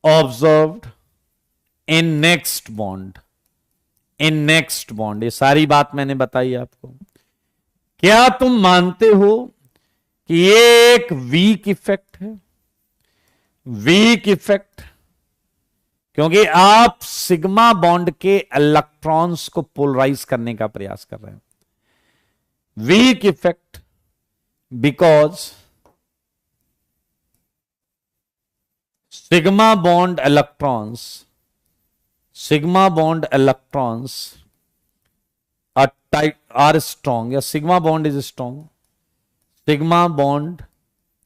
observed in next bond, ये सारी बात मैंने बताई आपको। क्या तुम मानते हो कि ये एक वीक इफेक्ट है? वीक इफेक्ट, क्योंकि आप सिग्मा बॉन्ड के इलेक्ट्रॉन्स को पोलराइज करने का प्रयास कर रहे हैं। Weak effect because sigma bond electrons are strong, या सिग्मा बॉन्ड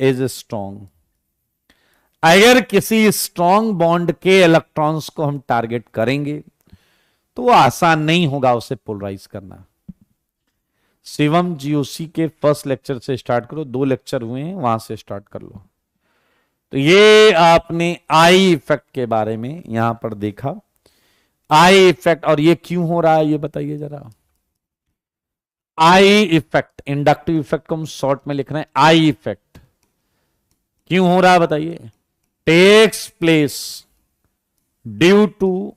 इज स्ट्रॉन्ग। अगर किसी स्ट्रॉन्ग बॉन्ड के इलेक्ट्रॉन्स को हम टारगेट करेंगे तो वो आसान नहीं होगा उसे पोलराइज करना। शिवम, जीओसी के फर्स्ट लेक्चर से स्टार्ट करो, 2 लेक्चर हुए हैं, वहां से स्टार्ट कर लो। तो ये आपने आई इफेक्ट के बारे में यहां पर देखा, आई इफेक्ट, और ये क्यों हो रहा है ये बताइए जरा। आई इफेक्ट, इंडक्टिव इफेक्ट को हम शॉर्ट में लिख रहे हैं, आई इफेक्ट क्यों हो रहा है बताइए। Takes place due to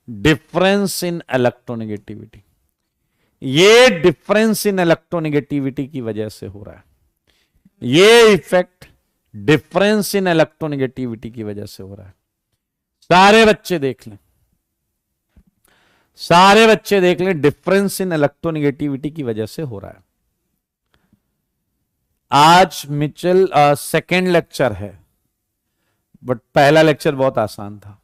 difference in electronegativity. ये डिफरेंस इन इलेक्ट्रोनेगेटिविटी की वजह से हो रहा है, ये इफेक्ट डिफरेंस इन इलेक्ट्रोनेगेटिविटी की वजह से हो रहा है। सारे बच्चे देख लें, डिफरेंस इन इलेक्ट्रोनेगेटिविटी की वजह से हो रहा है। आज मिचेल सेकेंड लेक्चर है, बट पहला लेक्चर बहुत आसान था।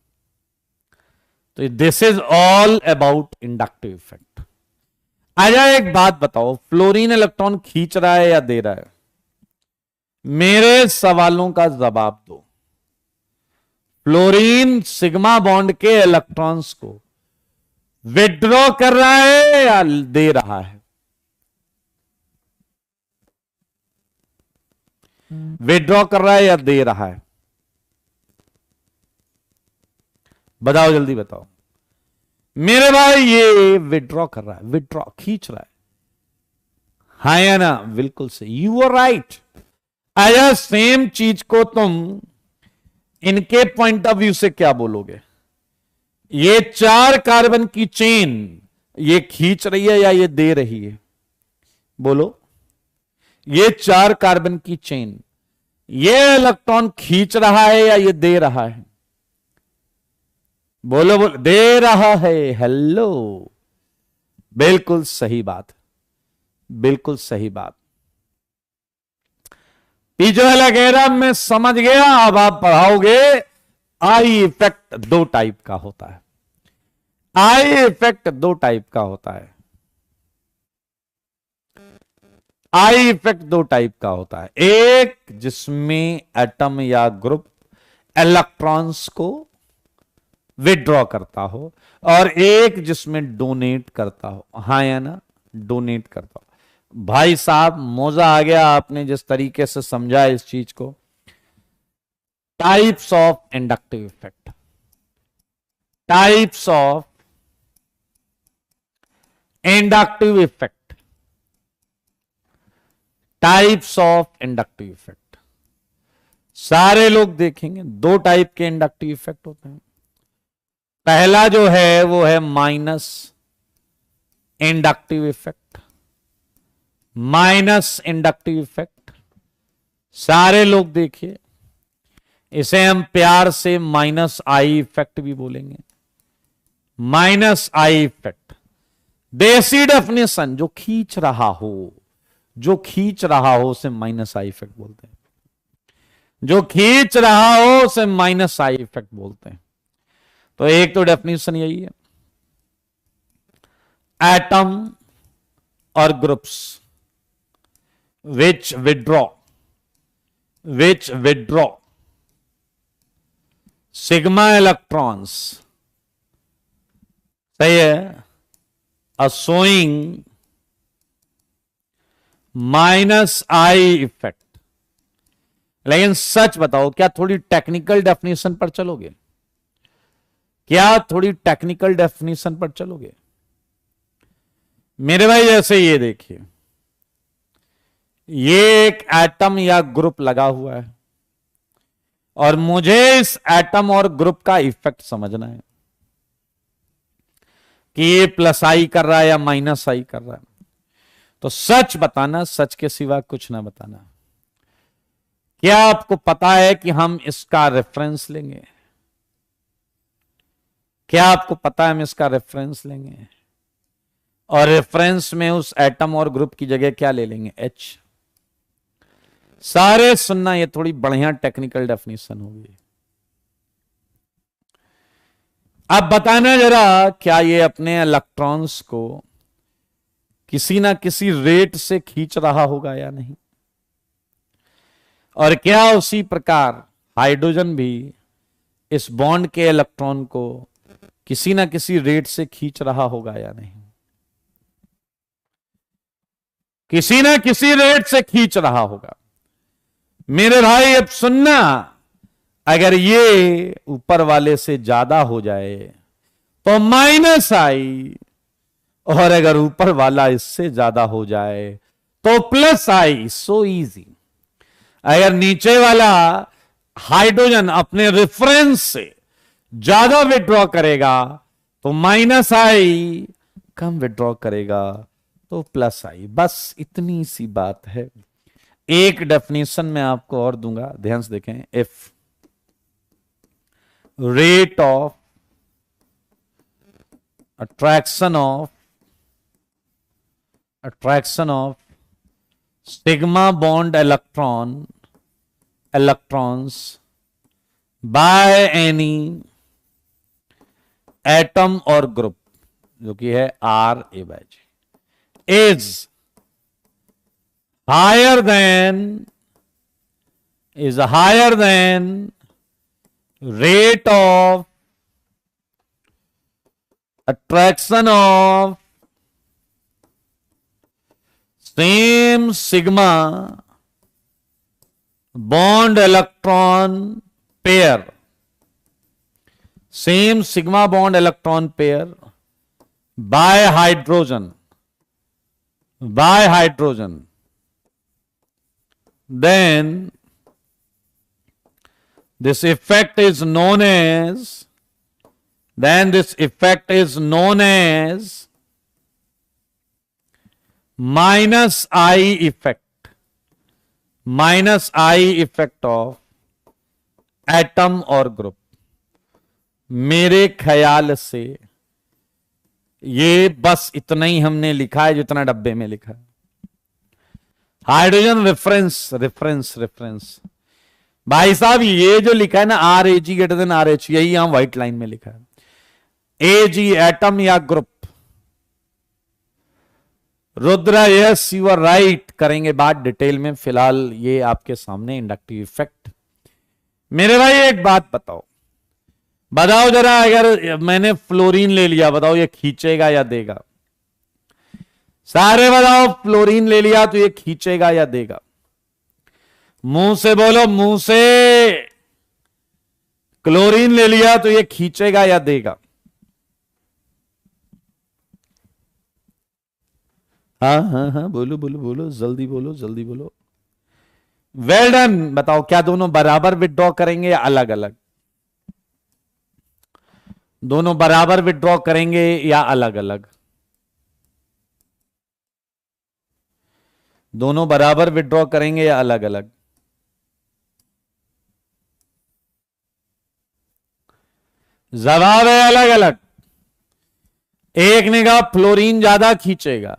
तो this is all about inductive effect. आजा एक बात बताओ, फ्लोरीन इलेक्ट्रॉन खींच रहा है या दे रहा है? मेरे सवालों का जवाब दो। फ्लोरीन सिग्मा बॉन्ड के इलेक्ट्रॉन्स को विड्रॉ कर रहा है या दे रहा है? विड्रॉ कर रहा है या दे रहा है? बताओ, जल्दी बताओ। मेरे भाई ये विड्रॉ कर रहा है, विड्रॉ खींच रहा है, हाँ या ना? बिल्कुल सही, यू आर राइट। आया सेम चीज को तुम इनके पॉइंट ऑफ व्यू से क्या बोलोगे? ये 4 कार्बन की चेन ये खींच रही है या ये दे रही है? बोलो। ये 4 कार्बन की चेन ये इलेक्ट्रॉन खींच रहा है या ये दे रहा है? बोलो बोलो। दे रहा है। हेलो, बिल्कुल सही बात, बिल्कुल सही बात। पीछे वाला कह रहा मैं समझ गया, अब आप पढ़ाओगे। आई इफेक्ट 2 टाइप का होता है। आई इफेक्ट 2 टाइप का होता है। आई इफेक्ट 2 टाइप का होता है। एक जिसमें एटम या ग्रुप इलेक्ट्रॉन्स को विड्रॉ करता हो, और एक जिसमें डोनेट करता हो, हाँ या ना? डोनेट करता हो। भाई साहब मौजा आ गया आपने जिस तरीके से समझा इस चीज को। Types of inductive effect, types of inductive effect, types of inductive effect. सारे लोग देखेंगे 2 टाइप के इंडक्टिव इफेक्ट होते हैं। पहला जो है वो है minus inductive effect, minus inductive effect. सारे लोग देखिए, इसे हम प्यार से माइनस आई इफेक्ट भी बोलेंगे। माइनस आई इफेक्ट देसी डेफिनेशन, जो खींच रहा हो, जो खींच रहा हो उसे माइनस आई इफेक्ट बोलते हैं। जो खींच रहा हो उसे माइनस आई इफेक्ट बोलते हैं। तो एक तो डेफिनेशन यही है। एटम और groups which withdraw sigma electrons, सही है, शोइंग माइनस आई इफेक्ट। लेकिन सच बताओ, क्या थोड़ी टेक्निकल डेफिनेशन पर चलोगे? क्या थोड़ी टेक्निकल डेफिनेशन पर चलोगे? मेरे भाई जैसे ये देखिए, ये एक एटम या ग्रुप लगा हुआ है, और मुझे इस एटम और ग्रुप का इफेक्ट समझना है कि ये प्लस आई कर रहा है या माइनस आई कर रहा है। तो सच बताना, सच के सिवा कुछ ना बताना। क्या आपको पता है कि हम इसका रेफरेंस लेंगे? क्या आपको पता है हम इसका रेफरेंस लेंगे? और रेफरेंस में उस एटम और ग्रुप की जगह क्या ले लेंगे? एच। सारे सुनना, ये थोड़ी बढ़िया टेक्निकल डेफिनेशन होगी। अब बताना जरा, क्या ये अपने इलेक्ट्रॉन्स को किसी ना किसी रेट से खींच रहा होगा या नहीं? और क्या उसी प्रकार हाइड्रोजन भी इस बॉन्ड के इलेक्ट्रॉन को किसी ना किसी रेट से खींच रहा होगा या नहीं? किसी ना किसी रेट से खींच रहा होगा। मेरे भाई अब सुनना, अगर ये ऊपर वाले से ज्यादा हो जाए तो माइनस आई, और अगर ऊपर वाला इससे ज्यादा हो जाए तो प्लस आई। So easy. अगर नीचे वाला हाइड्रोजन अपने रेफरेंस से ज्यादा विड्रॉ करेगा तो माइनस आई, कम विड्रॉ करेगा तो प्लस आई। बस इतनी सी बात है। एक डेफिनेशन मैं आपको और दूंगा, ध्यान से देखें। If rate of attraction of sigma bond electrons by any atom और ग्रुप, जो कि है RA/G, is higher than rate of attraction of same sigma bond electron pair, same sigma bond electron pair by hydrogen, then this effect is known as minus I effect of atom और group. मेरे ख्याल से ये बस इतना ही हमने लिखा है जितना डब्बे में लिखा है। हाइड्रोजन रेफरेंस भाई साहब, ये जो लिखा है ना RAG ग्रेटर देन RH, यही यहां व्हाइट लाइन में लिखा है। AG एटम या group. Rudra yes you are right, करेंगे बात डिटेल में, फिलहाल ये आपके सामने इंडक्टिव इफेक्ट। मेरे भाई एक बात बताओ जरा, अगर मैंने फ्लोरीन ले लिया, बताओ ये खींचेगा या देगा? सारे बताओ, फ्लोरीन ले लिया तो ये खींचेगा या देगा? मुंह से बोलो, मुंह से। क्लोरीन ले लिया तो ये खींचेगा या देगा? हाँ, बोलो, जल्दी बोलो। Well done. बताओ, क्या दोनों बराबर विथड्रॉ करेंगे या अलग अलग? दोनों बराबर विथड्रॉ करेंगे या अलग अलग? दोनों बराबर विथड्रॉ करेंगे या अलग अलग? जवाब है अलग अलग। एक ने कहा फ्लोरीन ज्यादा खींचेगा,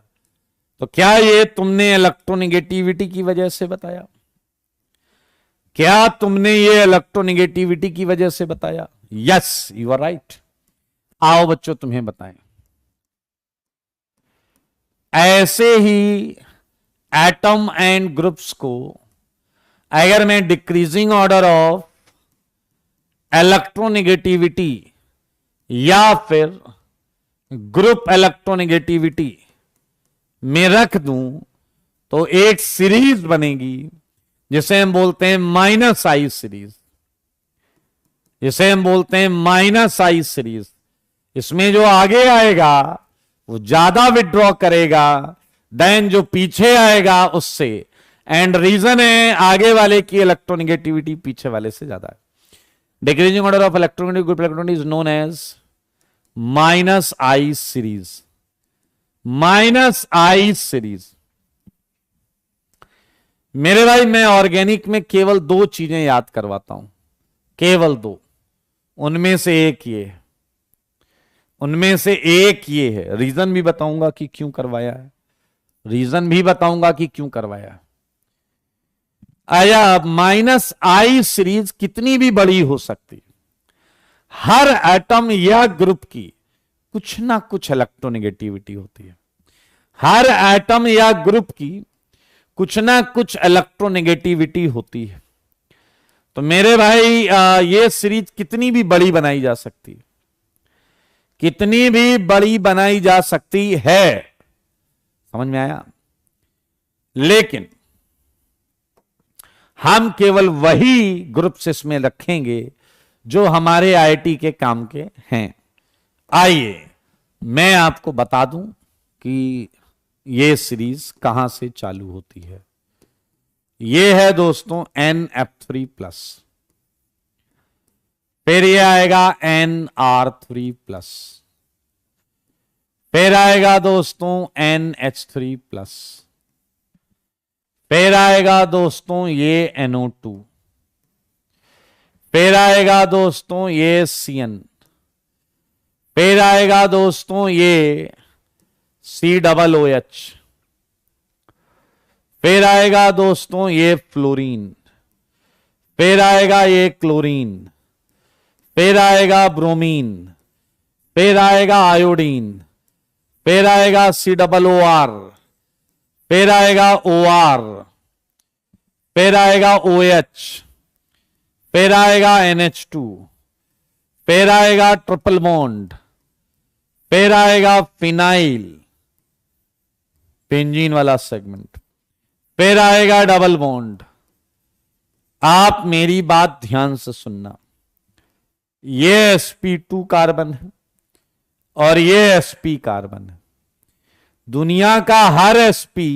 तो क्या ये तुमने इलेक्ट्रोनेगेटिविटी की वजह से बताया? क्या तुमने ये इलेक्ट्रोनेगेटिविटी की वजह से बताया? Yes, you are right. आओ बच्चों, तुम्हें बताएं। ऐसे ही एटम एंड ग्रुप्स को अगर मैं डिक्रीजिंग ऑर्डर ऑफ इलेक्ट्रोनेगेटिविटी या फिर ग्रुप इलेक्ट्रोनेगेटिविटी में रख दूं, तो एक सीरीज बनेगी जिसे हम बोलते हैं माइनस आई सीरीज। इसमें जो आगे आएगा वो ज्यादा विथड्रॉ करेगा देन जो पीछे आएगा उससे। एंड रीजन है आगे वाले की इलेक्ट्रोनेगेटिविटी पीछे वाले से ज्यादा है। Decreasing order of electronegative group electron is known as minus I series. मेरे भाई, मैं ऑर्गेनिक में केवल दो चीजें याद करवाता हूं, केवल दो। उनमें से एक ये है। रीजन भी बताऊंगा कि क्यों करवाया है। आया, माइनस आई सीरीज कितनी भी बड़ी हो सकती, हर एटम या ग्रुप की कुछ ना कुछ इलेक्ट्रोनेगेटिविटी होती है। हर एटम या ग्रुप की कुछ ना कुछ इलेक्ट्रोनेगेटिविटी होती है। तो मेरे भाई, ये सीरीज कितनी भी बड़ी बनाई जा सकती है, समझ में आया? लेकिन हम केवल वही ग्रुप्स इसमें रखेंगे जो हमारे आईआईटी के काम के हैं। आइए मैं आपको बता दूं कि ये सीरीज कहां से चालू होती है। ये है दोस्तों NF3+, फिर ये आएगा NR3+, फिर आएगा दोस्तों NH3+, फिर आएगा दोस्तों ये NO2, फिर आएगा दोस्तों ये CN, फिर आएगा दोस्तों ये COOH, फिर आएगा दोस्तों ये फ्लोरीन, फिर आएगा ये क्लोरीन, फिर आएगा ब्रोमीन, फिर आएगा आयोडीन, फिर आएगा COOR, फिर आएगा OR, फिर आएगा OH, फिर आएगा NH2, फिर आएगा ट्रिपल बॉन्ड, फिर आएगा फिनाइल, बेंजीन वाला सेगमेंट, फिर आएगा डबल बॉन्ड। आप मेरी बात ध्यान से सुनना, ये sp2 कार्बन है और ये sp कार्बन है। दुनिया का हर sp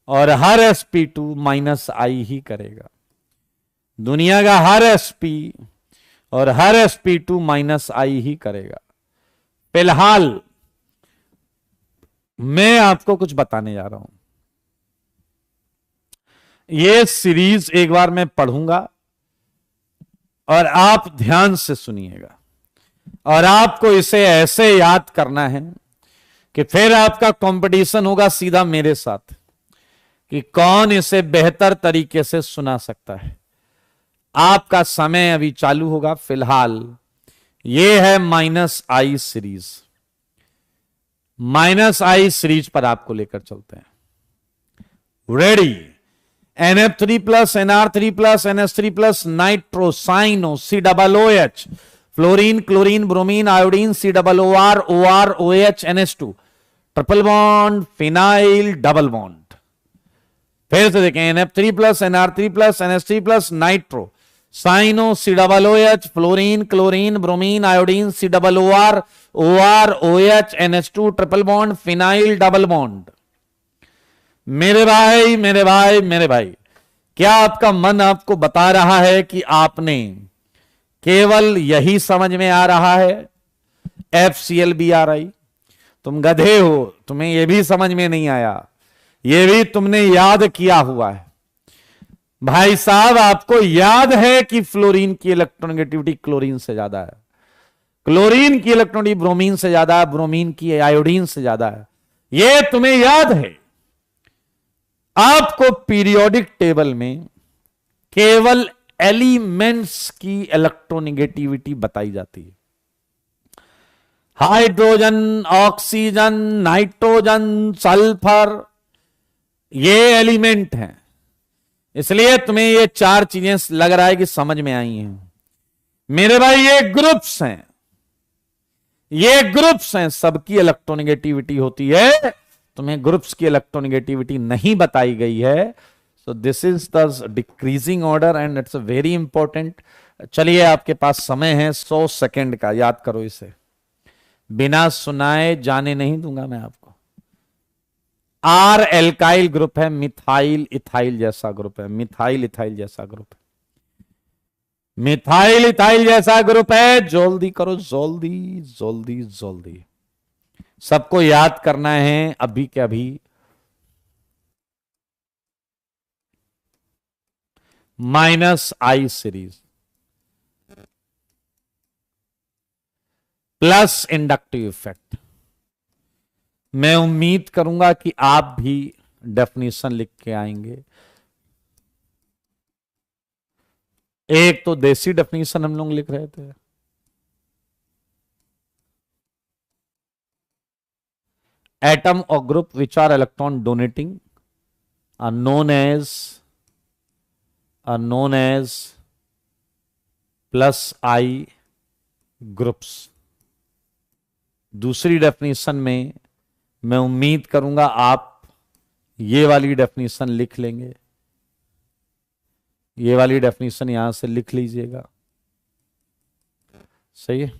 और हर sp2 -I ही करेगा। दुनिया का हर sp और हर sp2 -I ही करेगा। फिलहाल मैं आपको कुछ बताने जा रहा हूं। ये सीरीज एक बार मैं पढ़ूंगा और आप ध्यान से सुनिएगा, और आपको इसे ऐसे याद करना है कि फिर आपका कंपटीशन होगा सीधा मेरे साथ कि कौन इसे बेहतर तरीके से सुना सकता है। आपका समय अभी चालू होगा। फिलहाल ये है -I सीरीज। -I सीरीज पर आपको लेकर चलते हैं। Ready? NF3+, NR3+, NH3+, nitro cyano, COOH, fluorine, chlorine, bromine, iodine, COOR, OR, OH, NH2, triple bond, phenyl, double bond. फिर से देखें, NF3+, NR3+, NH3+, nitro, cyano, COOH, fluorine, chlorine, bromine, iodine, COOR, OR, OH, NH2, triple bond, phenyl, double bond. मेरे भाई, मेरे भाई, मेरे भाई, क्या आपका मन आपको बता रहा है कि आपने केवल यही समझ में आ रहा है, FClBrI? तुम गधे हो, तुम्हें यह भी समझ में नहीं आया, यह भी तुमने याद किया हुआ है। भाई साहब, आपको याद है कि फ्लोरीन की इलेक्ट्रोनेगेटिविटी क्लोरीन से ज्यादा है, क्लोरीन की इलेक्ट्रोनेगेटिविटी ब्रोमीन से ज्यादा है, ब्रोमीन की आयोडीन से ज्यादा है। यह तुम्हें याद है। आपको पीरियोडिक टेबल में केवल एलिमेंट्स की इलेक्ट्रोनेगेटिविटी बताई जाती है। हाइड्रोजन, ऑक्सीजन, नाइट्रोजन, सल्फर, ये एलिमेंट हैं। इसलिए तुम्हें ये चार चीजें लग रहा है कि समझ में आई हैं। मेरे भाई, ये ग्रुप्स हैं, ये ग्रुप्स हैं, सबकी इलेक्ट्रोनेगेटिविटी होती है। तुम्हें ग्रुप्स की इलेक्ट्रोनेगेटिविटी नहीं बताई गई है। So this is the decreasing order and it's very important. चलिए, आपके पास समय है 100 सेकेंड का, याद करो इसे। बिना सुनाए जाने नहीं दूंगा मैं आपको। R एल्काइल ग्रुप है, मिथाइल इथाइल जैसा ग्रुप है, मिथाइल इथाइल जैसा ग्रुप है, मिथाइल इथाइल जैसा ग्रुप है। जल्दी करो, जल्दी जल्दी जल्दी, सबको याद करना है अभी के अभी। -I series plus inductive effect. मैं उम्मीद करूंगा कि आप भी डेफिनेशन लिख के आएंगे। एक तो देसी डेफिनेशन हम लोग लिख रहे थे, एटम और group which are electron donating are known as +I groups. दूसरी डेफिनेशन में मैं उम्मीद करूंगा आप ये वाली डेफिनेशन लिख लेंगे। ये वाली डेफिनेशन यहां से लिख लीजिएगा, सही है।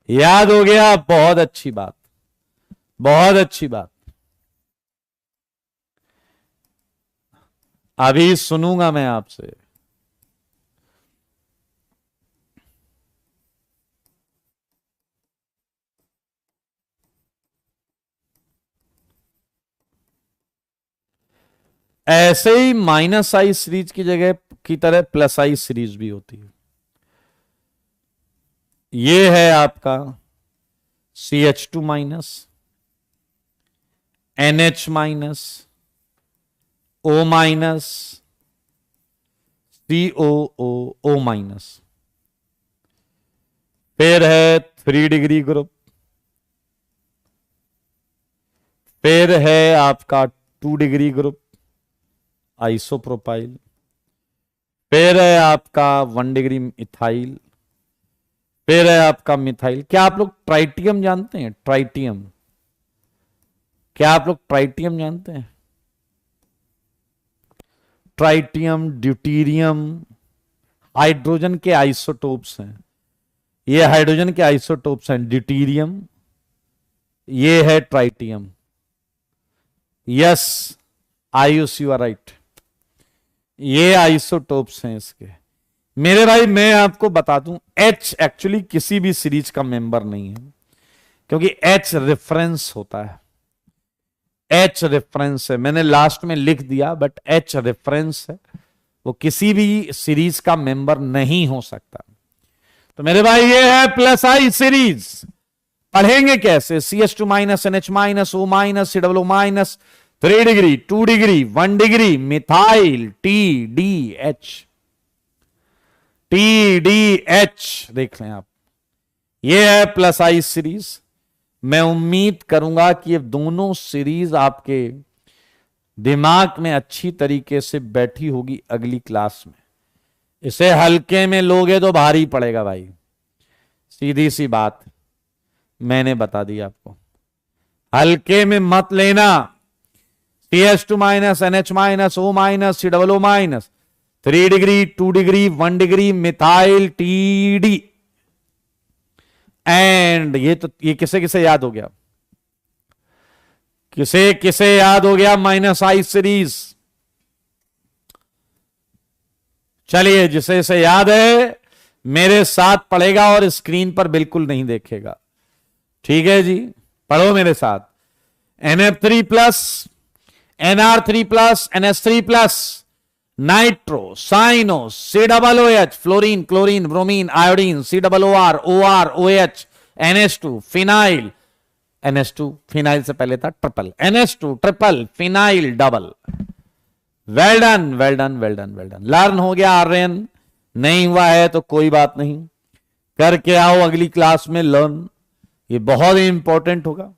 याद हो गया? बहुत अच्छी बात, बहुत अच्छी बात। अभी सुनूंगा मैं आपसे। ऐसे ही -I सीरीज की जगह की तरह प्लस आई सीरीज भी होती है। ये है आपका CH2 minus, NH minus, O minus, COO minus. फिर है 3 डिग्री ग्रुप, फिर है आपका 2 डिग्री ग्रुप आइसोप्रोपाइल, फिर है आपका 1 डिग्री इथाइल, फिर है आपका मिथाइल। क्या आप लोग ट्राइटियम जानते हैं? ट्राइटियम, क्या आप लोग ट्राइटियम जानते हैं? ट्राइटियम, ड्यूटीरियम हाइड्रोजन के आइसोटोप्स हैं। ये हाइड्रोजन के आइसोटोप्स हैं, ड्यूटीरियम, ये है tritium. Yes Ayush, you are right, ये आइसोटोप्स हैं इसके। मेरे भाई मैं आपको बता दूं, H एक्चुअली किसी भी सीरीज का मेंबर नहीं है, क्योंकि H रेफरेंस होता है। H रेफरेंस है, मैंने लास्ट में लिख दिया, बट H रेफरेंस है, वो किसी भी सीरीज का मेंबर नहीं हो सकता। तो मेरे भाई ये है प्लस आई सीरीज। पढ़ेंगे कैसे? CH2 minus, NH minus, O minus, COO minus, 3 degree, 2 degree, 1 degree methyl, TDH, TDH देख लें आप। ये है प्लस आई सीरीज। मैं उम्मीद करूंगा कि ये दोनों सीरीज आपके दिमाग में अच्छी तरीके से बैठी होगी अगली क्लास में। इसे हल्के में लोगे तो भारी पड़ेगा भाई, सीधी सी बात मैंने बता दी आपको। हल्के में मत लेना। CH2 minus, NH minus, O minus, COO minus, 3 degree, 2 degree, 1 degree methyl, TD। And ये किसे किसे याद हो गया? किसे किसे याद हो गया माइनस आई सीरीज? चलिए, जिसे इसे याद है मेरे साथ पढ़ेगा और स्क्रीन पर बिल्कुल नहीं देखेगा। ठीक है जी, पढ़ो मेरे साथ। NF3 plus, NR3 plus, NH3 plus, nitro, cyano, COOH, fluorine, chlorine, bromine, iodine, COOR, OR, OH, NH2, phenyl, NH2 phenyl से पहले था triple, NH2 triple, phenyl double. Well done, well done, well done, well done. Learn हो गया आर्यन? नहीं हुआ है तो कोई बात नहीं, करके आओ अगली क्लास में लर्न, ये बहुत ही इंपॉर्टेंट होगा।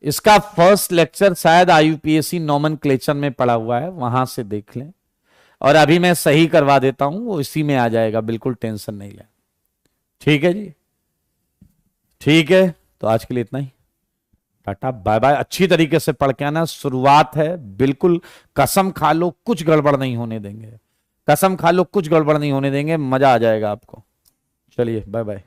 इसका फर्स्ट लेक्चर शायद IUPAC नॉमेनक्लेचर में पड़ा हुआ है, वहां से देख लें, और अभी मैं सही करवा देता हूं, वो इसी में आ जाएगा, बिल्कुल टेंशन नहीं लें। ठीक है जी, ठीक है, तो आज के लिए इतना ही। Tata bye bye. अच्छी तरीके से पढ़ के आना, शुरुआत है, बिल्कुल कसम खा लो कुछ गड़बड़ नहीं होने देंगे, कसम खा लो कुछ गड़बड़ नहीं होने देंगे, मजा आ जाएगा आपको। चलिए बाय बाय।